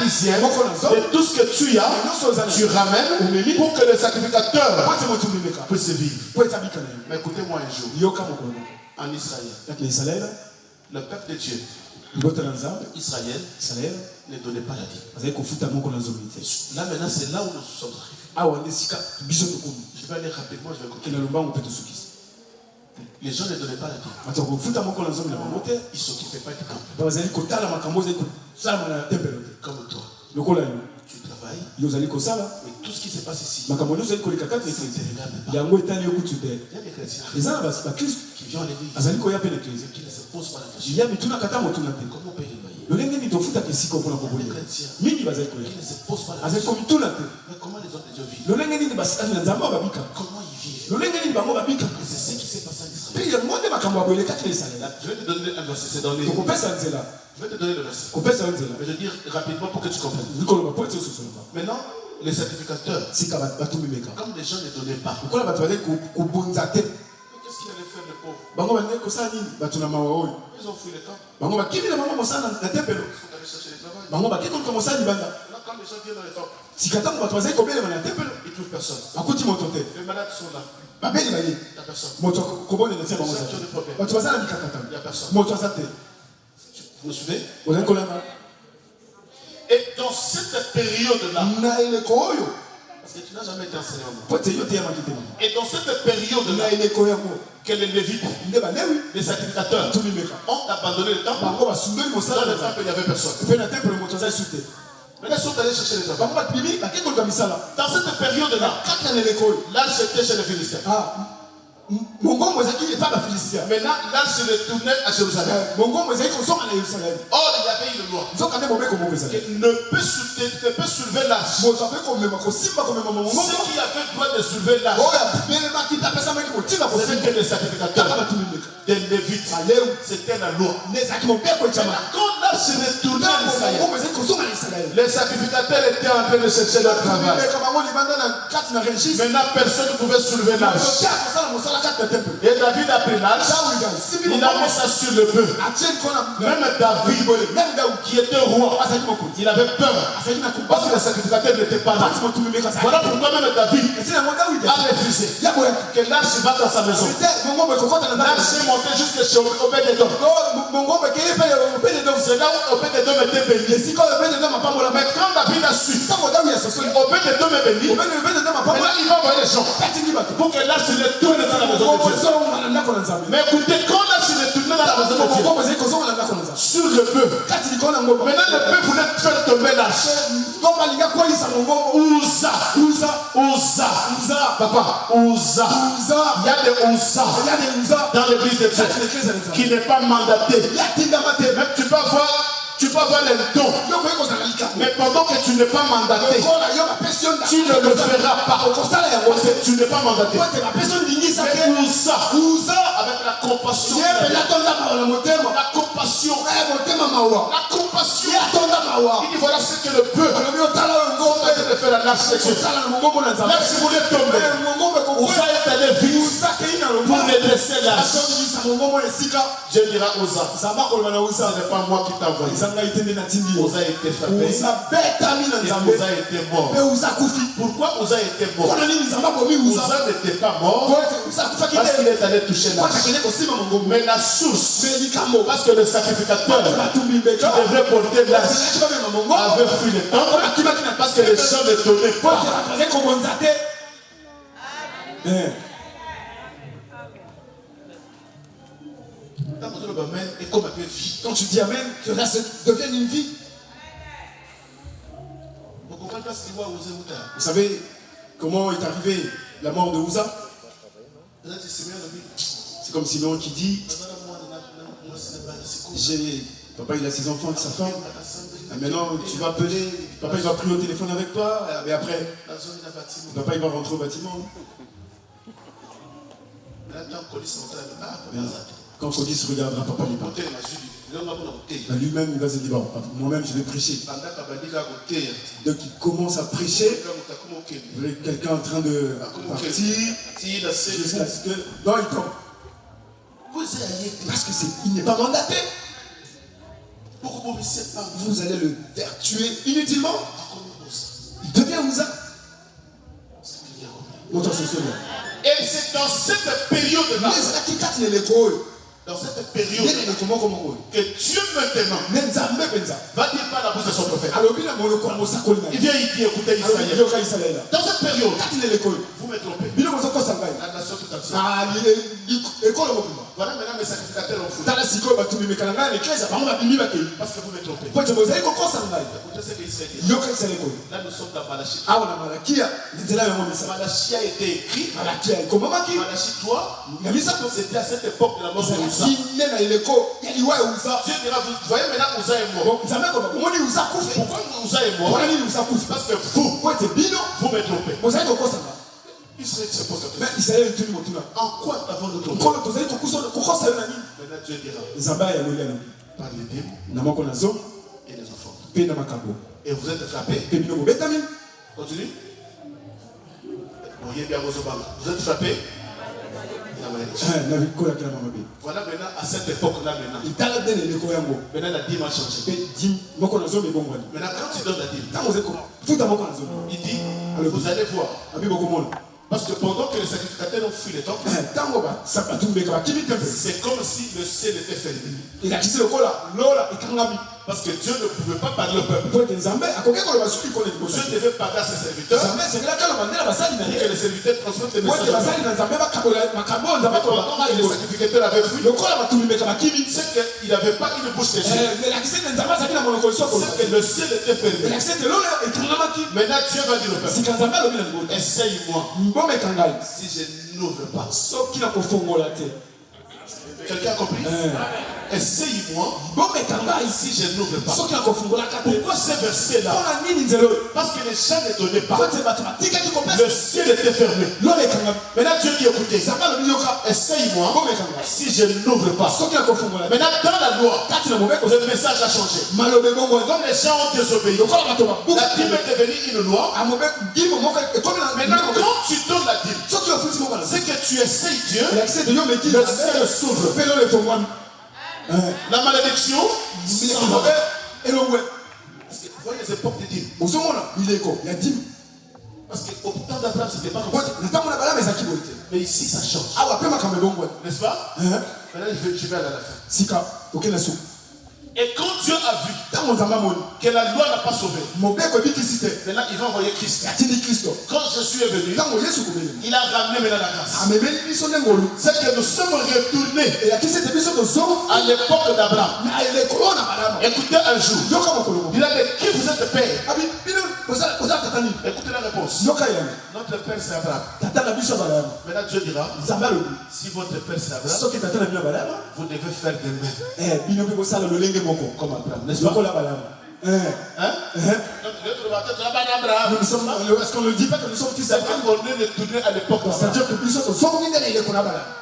1/10 de tout ce que tu as, tu ramènes pour que le sacrificateur puisse vivre. Mais écoutez-moi un jour, en Israël, le peuple de Dieu, Israël ne donnait pas la dîme. Là maintenant c'est là où nous sommes arrivés. Je vais aller rapidement, je vais continuer. Les gens ne donnaient pas la dîme. Ils ne s'occupaient pas du temple. Comme toi. Tu travailles. Mais tout ce qui se passe ici, il y a des chrétiens qui viennent à l'église et qui ne se posent pas la question. Comment payer le loyer? Les chrétiens qui ne se posent pas la question. Mais comment les autres de Dieu vivent? Comment ils vivent? Et c'est ce qui s'est passé en Israël. Je vais te donner un verset, c'est dans les... Je vais te donner le verset. Mais je vais dire rapidement pour que tu comprennes. Maintenant, les sacrificateurs, comme les gens ne donnaient pas, qu'est-ce qu'il allait faire le pauvre? Ils ont fui le camp. Ils sont allés chercher le travail. Maintenant, quand les gens viennent dans le temple, ils ne trouvent personne. Les malades sont là. Il n'y a personne. Les gens qui ont des problèmes. Il n'y a personne. Vous me suivez? Et dans cette période-là, Parce que tu n'as jamais été enseigné en moi. Et dans cette période-là, que les Lévites, les sacrificateurs, ont abandonné le temple. Dans le temple, il n'y avait personne. Maintenant, ils sont allés chercher les enfants. Dans cette période-là, l'arche était chez les Philistins. Maintenant, l'arche se retournait à Jérusalem. Or, il y avait une loi. Ne peut soulever l'arche. Ceux qui avaient le droit de soulever l'arche, c'était que les sacrificateurs, des Lévites. C'était la loi. Maintenant, quand l'arche se retournait à Israël, les sacrificateurs étaient en train de chercher leur travail. Maintenant, personne ne pouvait soulever l'arche. Et David a pris l'arche, il a mis ça sur le bœuf. Même David, qui était roi, il avait peur parce que les sacrificateurs n'étaient pas là. Voilà pourquoi même David a refusé que l'arche va dans sa maison. L'arche est montée jusqu'à chez Obed-Edom. C'est là où Obed-Edom était béni. Mais quand David a su Obed-Edom est béni, maintenant il va envoyer les gens pour que l'arche se retourne dans la maison de Dieu. Mais écoutez, quand l'arche se retourne dans la maison de Dieu, sur le bœuf, maintenant le bœuf voulait faire tomber l'arche. Ouza, papa, Ouza. Il y a des Ouza dans l'église de Dieu qui n'est pas mandaté. Même tu peux avoir les dons, mais pendant que tu n'es pas mandaté, tu ne le feras pas. Parce que tu n'es pas mandaté. Mais Ouza, avec la compassion, la compassion, il dit voilà ce que le peuple de faire la lâche sexuelle. L'arche voulait tomber. Ouza est allé vite pour redresser l'arche. Dieu dira Ouza, ce n'est pas moi qui t'ai envoyé. Ouza était frappé. Ouza était mort. Pourquoi Ouza était mort? Ouza n'était pas mort parce qu'il est allé toucher l'arche. Mais la source, parce que le sacrificateur qui devrait porter l'arche avait fui le temple parce que les gens ne donnaient pas. Quand tu dis Amen, que là, ça devient une vie. Vous savez comment est arrivée la mort de Ouza? C'est comme Simeon qui dit papa il a ses enfants, sa femme. Maintenant tu vas appeler, papa il va prier au téléphone avec toi, et après papa il va rentrer au bâtiment. Quand Codis regardera papa il part. Lui-même il va se dire bon, moi-même je vais prêcher. Donc il commence à prêcher. Quelqu'un en train de partir jusqu'à ce que non il tombe. Parce qu'il n'est pas mandaté. Vous allez le faire tuer inutilement. Il devient Ouza. Montre ce souvenir. Et c'est dans cette période-là, dans cette période que Dieu maintenant va dire par la bouche de son prophète. Il vient ici écouter Israël. Dans cette période, vous me trompez. La nation tout entière. Voilà maintenant mes sacrificateurs ont foutu. Parce que vous me trompez. Écoutez ce qu'Israël dit. Là nous sommes dans Malachie. Malachie a été écrit. Malachie 3. C'était à cette époque de la mort de Ouza. Dieu dira, vous voyez maintenant Ouza est mort. Pourquoi Ouza est mort? Parce que vous me trompez. Israël se pose la question. En quoi avons-nous trompé? Maintenant Dieu dira, par les dîmes et les enfants. Et vous êtes frappés. Continue. Vous êtes frappés. Voilà maintenant à cette époque-là maintenant. Maintenant la dîme a changé. Maintenant quand tu donnes la dîme, il dit, vous allez voir. Parce que pendant que les sacrificateurs ont fui le temple, c'est comme si le ciel était fermé. Parce que Dieu ne pouvait pas parler au peuple. Dieu devait parler à ses serviteurs. que les serviteurs transmettent les messages. Les sacrificateurs avaient vu. C'est qu'il n'avait pas une bouche de Dieu. C'est que le ciel était fermé. Maintenant Dieu va dire au peuple, essaye-moi si je n'ouvre pas. Quelqu'un a compris? Essaye-moi si je n'ouvre pas. Pourquoi ce verset-là? Parce que les gens ne donnaient pas. Le ciel était fermé. Maintenant Dieu dit, écoutez, essaye-moi si je n'ouvre pas. Maintenant dans la loi, le message a changé. Comme les gens ont désobéi, la dîme est devenue une loi. Maintenant quand tu donnes la dîme, c'est que tu essayes Dieu, le ciel s'ouvre. La malédiction, et le ouais. Parce que vous voyez les époques de dîme. Parce qu'au temps d'Abraham, c'était pas comme ça. Mais ici, ça change. N'est-ce pas? Maintenant, je vais aller à la fin. Et quand Dieu a vu que la loi n'a pas sauvé, maintenant il va envoyer Christ. Quand Jésus est venu, il a ramené maintenant la grâce. C'est que nous sommes retournés à l'époque d'Abraham. Écoutez un jour, il a dit, qui vous êtes père? Écoutez la réponse. Notre père c'est Abraham. Maintenant Dieu dira, si votre père c'est Abraham, vous devez faire de même. Comme Abraham, n'est-ce pas? Est-ce qu'on ne dit pas que nous sommes fils d'Abraham? On est retourné à l'époque C'est-à-dire que nous sommes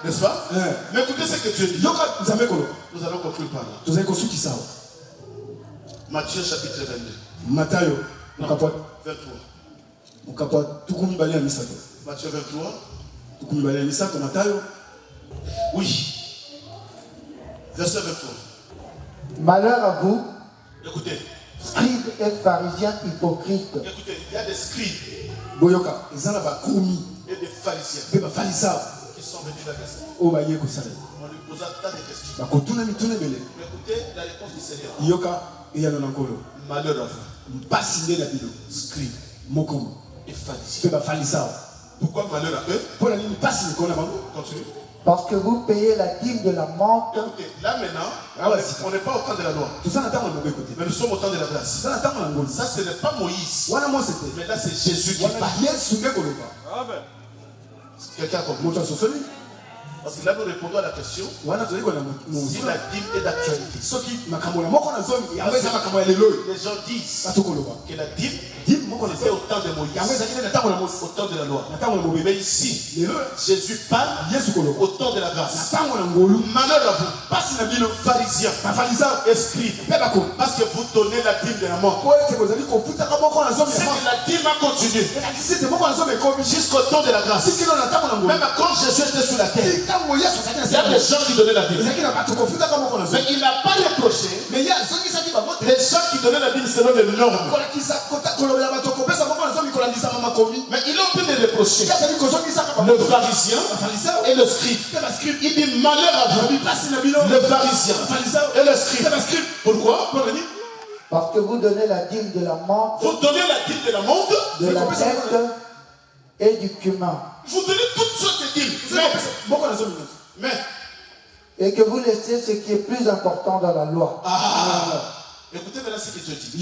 n'est-ce pas? Mais écoutez ce que Dieu dit. Nous allons conclure par là. Matthieu chapitre 22. Matthieu 23. Matthieu 23. Oui. Verset 23. Malheur à vous, écoutez, scribes et pharisiens hypocrites. Écoutez, il y a des scribes et des pharisiens qui sont venus dans la On lui posa tant de questions. Mais écoutez la réponse du Seigneur. Malheur à vous, scribes et pharisiens. Pourquoi malheur à eux? Continue. Parce que vous payez la dîme de la menthe. Écoutez, là maintenant, on n'est pas au temps de la loi. Mais nous sommes au temps de la grâce. Ça, ce n'est pas Moïse. Mais là, c'est Jésus qui parle. Quelqu'un a compris? Parce que là, nous répondons à la question si la dîme est d'actualité. Les gens disent que la dîme c'était au temps de Moïse, au temps de la loi. Mais ici, Jésus parle au temps de la grâce. Malheur à vous, pharisiens, esprits, parce que vous donnez la dîme de la mort. C'est que la dîme a continué jusqu'au temps de la grâce. Même quand Jésus était sur la terre, il y a des gens qui donnaient la dîme. Mais il n'a pas reproché les gens qui donnaient la dîme selon les normes. Mais il a pu les reprocher le pharisien et le scribe. Il dit malheur à vous, le pharisien et le scribe. Pourquoi? Parce que vous donnez la dîme de la menthe, vous donnez la dîme de la menthe, de la tête et du cumin. Vous donnez toutes sortes de dîmes. Mais et que vous laissez ce qui est plus important dans la loi. Écoutez maintenant ce que Dieu dit.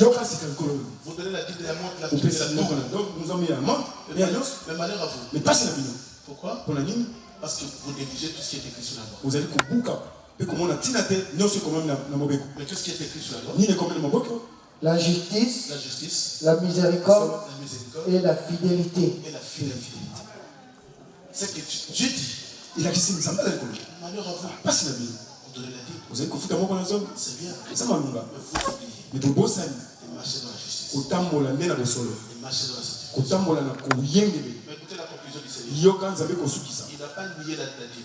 Vous donnez la dîme de la menthe, la dîme de la tour. Mais malheur à vous. Pourquoi? Parce que vous négligez tout ce qui est écrit sur la loi. Mais qu'est-ce qui est écrit sur la loi? La justice, la miséricorde et la fidélité. C'est que Dieu dit. Il a dit malheur à vous. Vous donnez la dîme. C'est bien. Mais vous oubliez. Et marchez dans la justice. Et marchez dans la sainteté. Mais écoutez la conclusion du Seigneur. Il n'a pas nié la dîme.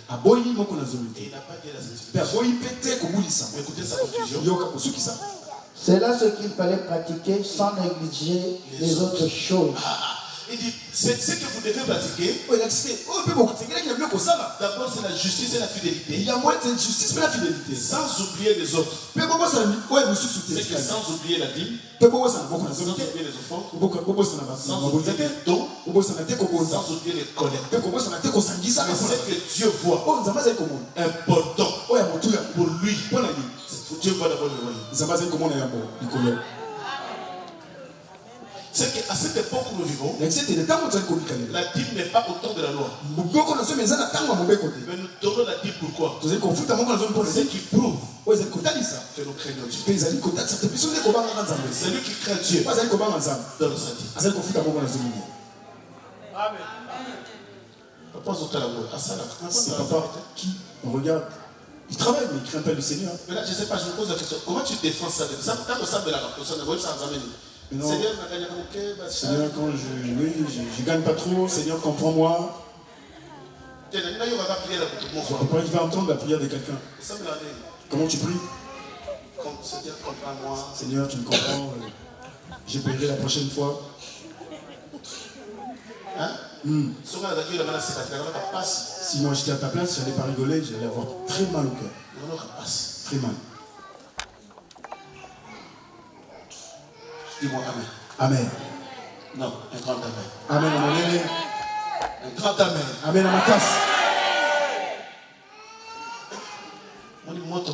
Et il n'a pas nié la sanctification. Mais écoutez sa conclusion. C'est là ce qu'il fallait pratiquer sans négliger les autres choses. Il dit, c'est ce que vous devez pratiquer. D'abord, c'est la justice et la fidélité. Sans oublier les autres. C'est que sans oublier la dîme, sans oublier les offrandes, sans oublier les dons, sans oublier les colères. Mais c'est que Dieu voit important pour lui. Dieu voit d'abord le royaume. C'est qu'à cette époque où nous vivons, la dîme n'est pas au temps de la loi. Mais nous donnons la dîme pourquoi? C'est qui prouve que nous craignons Dieu. C'est lui qui craint Dieu dans le sadique. Amen. Papa, c'est papa qui regarde. Il travaille, mais il craint pas le Seigneur. Mais là, je ne sais pas, je me pose la question. Comment tu défends ça? Non. Seigneur, quand je gagne pas trop, Seigneur, comprends-moi. Papa, il va entendre la prière de quelqu'un. Comment tu pries? Seigneur, tu me comprends. J'ai payé la prochaine fois. Hein? Si moi j'étais à ta place, j'allais pas rigoler, j'allais avoir très mal au cœur. Très mal. Dis-moi Amen. Amen. Non, un grand Amen. Amen à mon aîné. Un grand Amen. Amen à ma casse. On dit monte.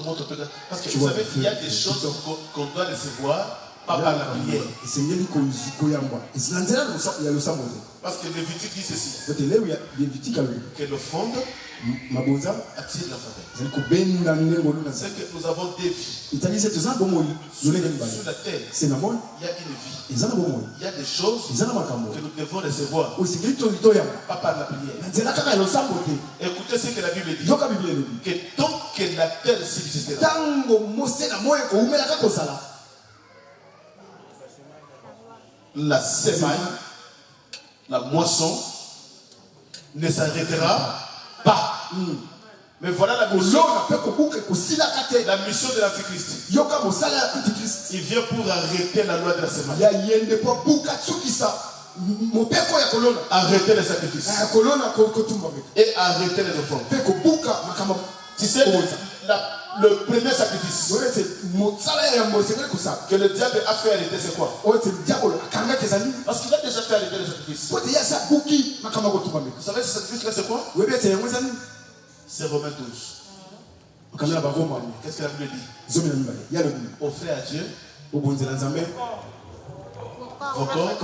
Parce que vous savez, il y a des choses qu'on doit recevoir. Pas par la prière. Parce que Lévitique dit ceci. Que le fond attire la faveur. C'est que nous avons des vies. Sur la terre, il y a une vie. Il y a des choses que nous devons recevoir. Pas par la prière. Écoutez ce que la Bible dit. Que tant que la terre subsistera, la semaille, la moisson ne s'arrêtera pas. Mais voilà la mission. La mission de l'Antichrist. Il vient pour arrêter la loi de la semaille. Arrêter les sacrifices. Et arrêter les offrandes. Tu sais, le premier sacrifice que le diable a fait arrêter, c'est quoi? Parce qu'il a déjà fait arrêter les sacrifices. Vous savez ce sacrifice-là, c'est quoi? C'est Romains 12. Qu'est-ce que la Bible dit? Offrez à Dieu vos corps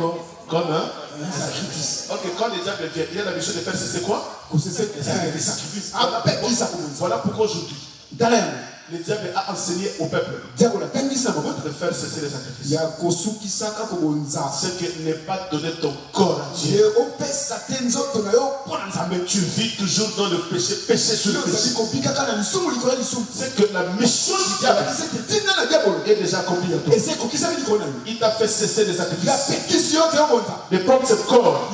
comme un sacrifice. Ok, quand le diable vient, il a la mission de faire c'est quoi? Les sacrifices. Voilà pourquoi aujourd'hui le diable a enseigné au peuple de faire cesser les sacrifices. C'est que ne pas donner ton corps à Dieu. Tu vis toujours dans le péché sur le péché. C'est que la mission du diable est déjà accomplie à toi. Il t'a fait cesser les sacrifices. De prendre ce corps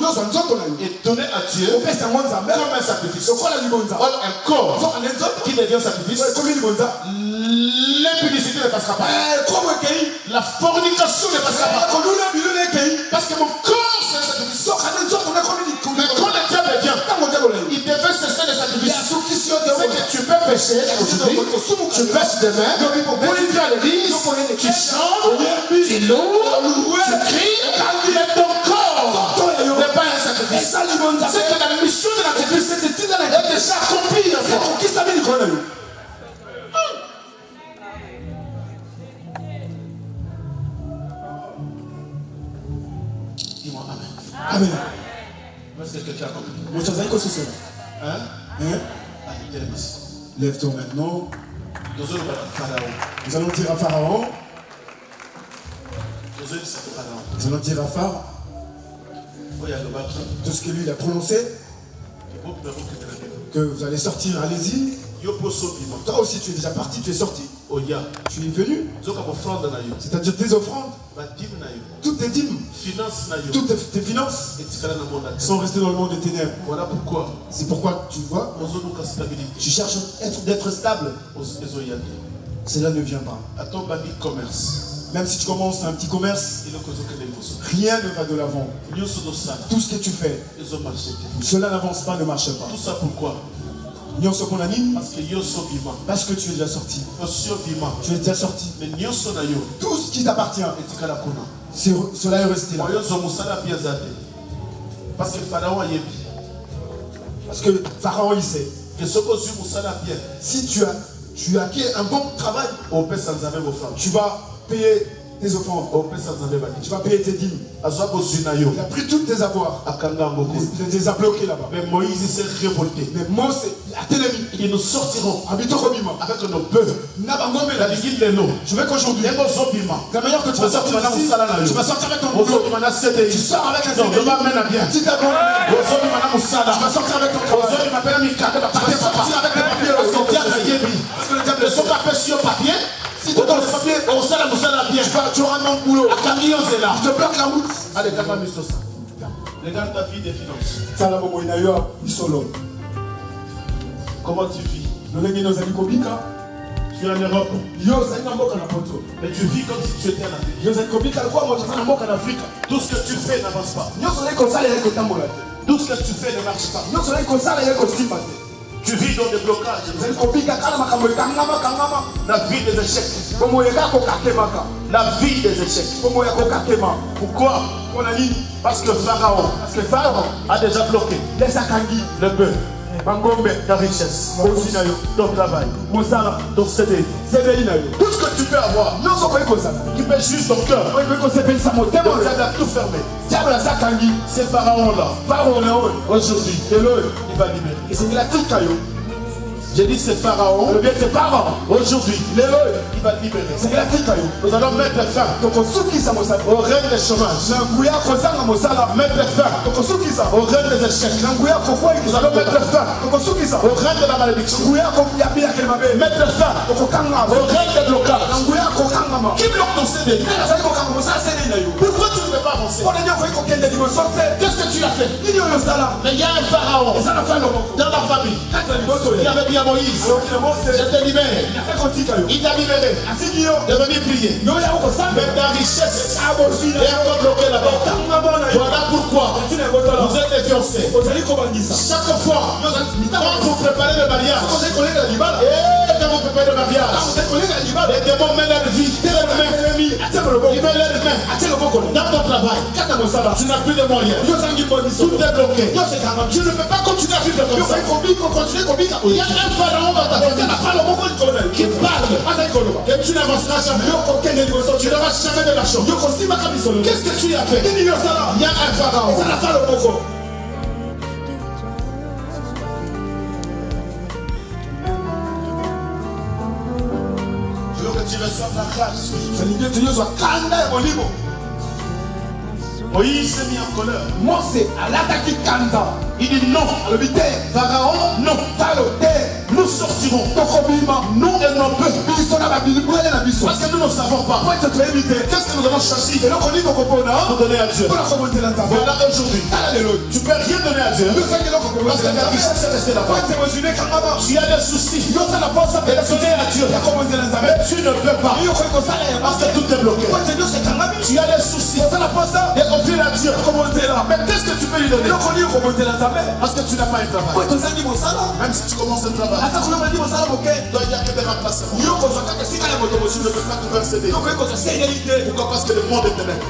et donner à Dieu comme un sacrifice. Or, un corps qui devient sacrifice, l'impudicité ne passera pas. La fornication ne passera pas. Parce que mon corps c'est un sacrifice. Mais quand le diable vient, il te fait cesser les sacrifices. C'est que tu peux pécher aujourd'hui, tu pèches demain, tu viens à l'église, tu chantes, tu loues, tu cries, mais ton corps n'est pas un sacrifice. C'est que la mission de l'Antichrist est déjà accomplie. Dis-moi Amen. Amen. Est-ce que quelqu'un a compris? Hein? Lève-toi maintenant. Nous allons dire à Pharaon. Nous allons dire à Pharaon. Tout ce que lui il a prononcé. Que vous allez sortir, allez-y. Toi aussi tu es déjà parti, tu es sorti. Tu es venu. C'est-à-dire tes offrandes. Toutes tes dîmes. Toutes tes finances sont restées dans le monde des ténèbres. Voilà pourquoi. C'est pourquoi tu vois. Tu cherches d'être stable. Cela ne vient pas. Même si tu commences un petit commerce, rien ne va de l'avant. Tout ce que tu fais, cela n'avance pas, ne marche pas. Tout ça pourquoi? Parce que tu es déjà sorti. Tu es déjà sorti. Tout ce qui t'appartient, cela est resté là. Parce que Pharaon a dit. Parce que Pharaon il sait. Que ce que tu as bien. Si tu acquiers un bon travail, tu vas payer tes offrandes. Tu vas payer tes dîmes. Il a pris tous tes avoirs. Il les a bloqués là-bas. Mais Moïse s'est révolté. Mais Moïse a télémi. Ils nous sortiront avec nos bœufs. Je veux qu'aujourd'hui, la manière que tu vas sortir d'ici, tu vas sortir avec ton boulot. Tu sors avec un CDI. Tu vas sortir avec ton travail. Tu vas sortir avec les papiers. Parce que le diable ne sont pas faits sur papier. Si tu donnes le papier, tu auras mon boulot. Je te bloque la route. Allez, regarde ta vie des finances. Comment tu vis? Tu es en Europe. Mais tu vis comme si tu étais en Afrique. Tout ce que tu fais n'avance pas. Tout ce que tu fais ne marche pas. Tu vis dans des blocages. La vie des échecs. La vie des échecs. Pourquoi? Parce que Pharaon a déjà bloqué le bœuf, ta richesse, ton travail, ton CDI. Tout ce que tu peux avoir, tu peux juste ton cœur. Donc tu as tout fermé. C'est Pharaon là. Aujourd'hui, il va libérer. J'ai dit c'est Pharaon. Aujourd'hui, il va libérer. Nous allons mettre fin au règne des chômages. Mettre fin au règne des échecs. Nous allons mettre fin au règne de la malédiction. Mettre fin au règne des blocages. Qui bloque ton CDI? Pourquoi tu ne peux pas avancer? Qu'est-ce que tu as fait? Mais il y a un Pharaon dans la famille. Il avait dit à Moïse, je te libère. Il t'a libéré de venir prier. Mais ta richesse est encore bloquée là-bas. Voilà pourquoi vous êtes influencés. Chaque fois, quand vous préparez le mariage, et quand vous préparez le mariage, les démons mettent leur vie, ils mettent leurs mains dans ton travail. Tu n'as plus de moyens. Tout est bloqué. Tu ne peux pas continuer à vivre comme ça. Il y a un Pharaon dans ta famille qui parle et tu n'avanceras jamais. Tu n'auras jamais de l'argent. Qu'est-ce que tu as fait? Il y a un Pharaon. Je veux que tu reçoives la grâce. Moïse s'est mis en colère. Il dit non. Pharaon, non. Nous sortirons. Nous et nos peuples. Parce que nous ne savons pas. Qu'est-ce que nous allons chercher pour donner à Dieu? Voilà aujourd'hui. Tu ne peux rien donner à Dieu. Parce que ta richesse est restée là-bas. Tu as des soucis. Et donner à Dieu. Mais tu ne peux pas. Parce que tout est bloqué. Tu as des soucis. Et offrir à Dieu. Mais qu'est-ce que tu peux lui donner? Parce que tu n'as pas un travail. Même si tu commences un travail, il n'y a que des remplacements. Tu ne peux pas trouver un CD. Pourquoi? Parce que le monde est ténèbres.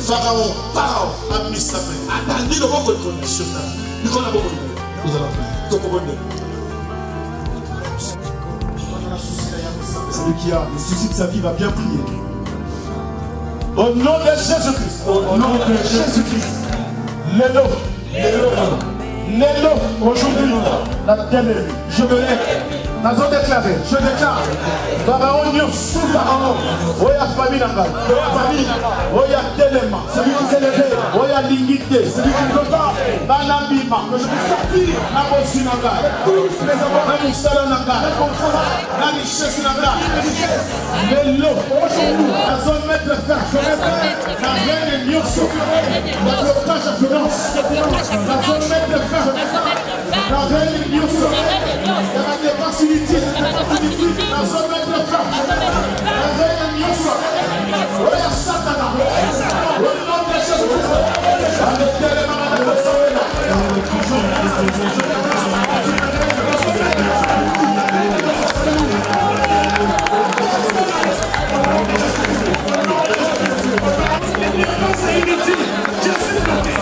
Pharaon a mis sa main sur ta vie. Nous allons prier. Celui qui a le souci de sa vie va bien prier. Au nom de Jésus-Christ. Au nom de Jésus-Christ. Lélo, aujourd'hui, la bien-aimée, je me lève. Je déclare, Pharaon Nyos, Pharaon, Oya famille Nanga, Oya Telema, celui qui s'est levé, Oya Lingité, celui qui ne peut pas, Banabima, que je peux sortir, Nabosi Nanga, Namusala Nanga, la richesse Nanga, Lélo, la zone mettre fin, je réveille, la reine Nyos, la blocage à finance, la zone mettre fin, la reine Nyos, la facilité, la zone mettre fin, la reine Nyos, Oya Satana, au nom de Jésus, avec les malades de Samuel. C'est inutile, je suis bloqué.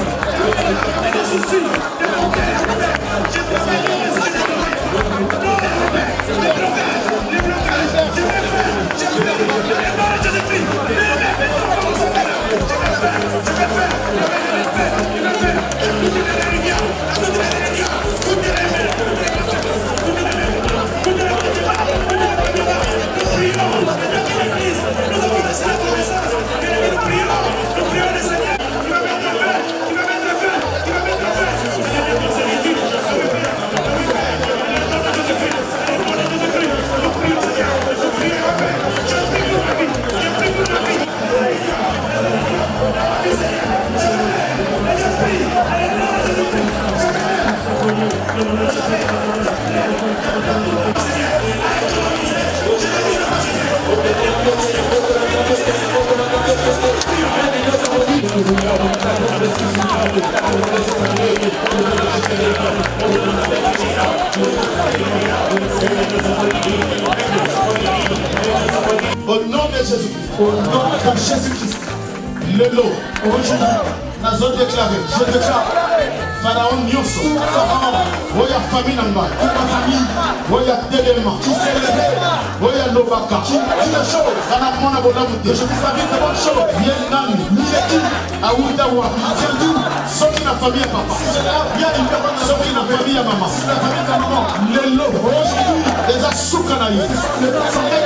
Au nom de Jésus-Christ, au nom de Jésus-Christ, le lot, aujourd'hui, nous avons déclaré, je déclare, Pharaon Nyoso, Pharaon, Voya famille Namba, toute ma famille, Voya Téléma, qui s'est levé, Voya Lobaka, qui est chaud, Vanamona Bolamute, je vous savais de bonnes choses, bien Nami, Mieki, Aoudawa, Tiendou, Soki la famille papa, bien une personne, Soki la famille à maman, la famille à maman, le lot, aujourd'hui, les Assoukanaïs, les personnes,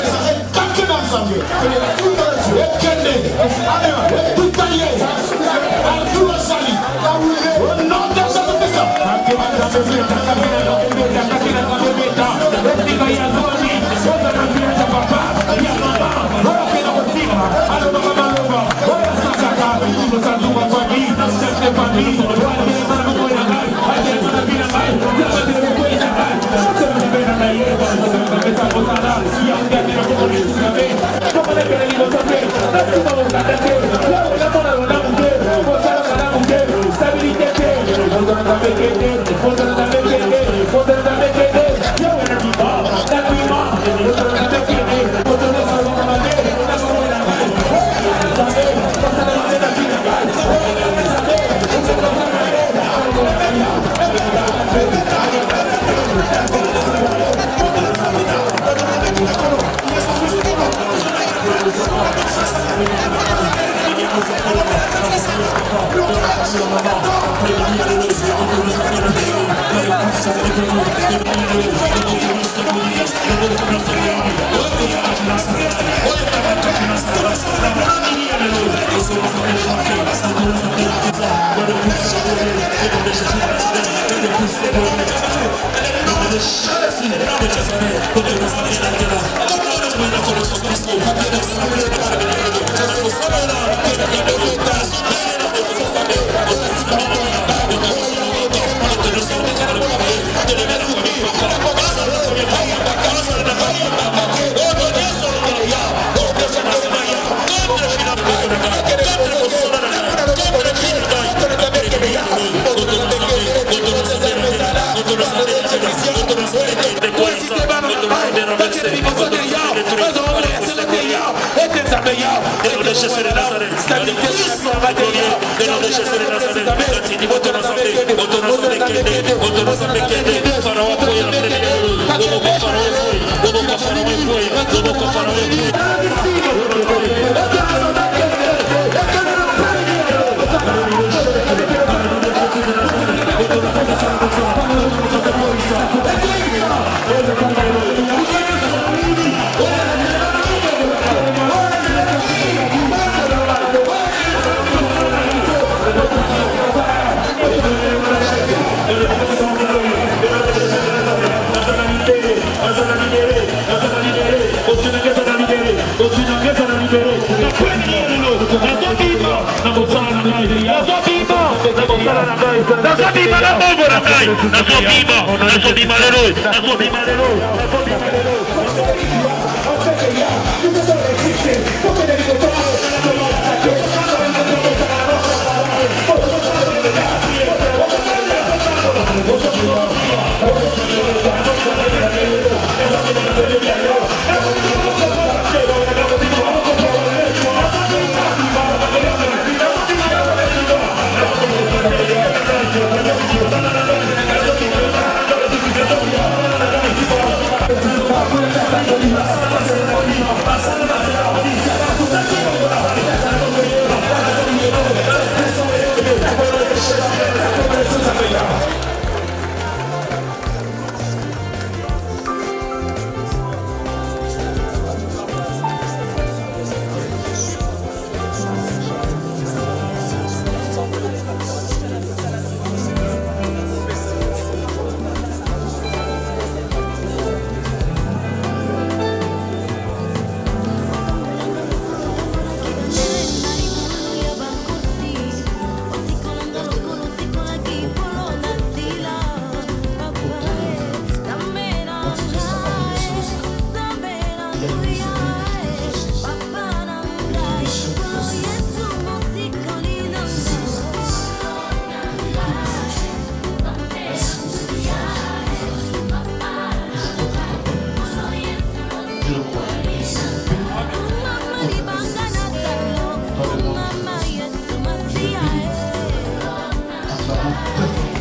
choses à faire, nous avons des choses à faire. Nous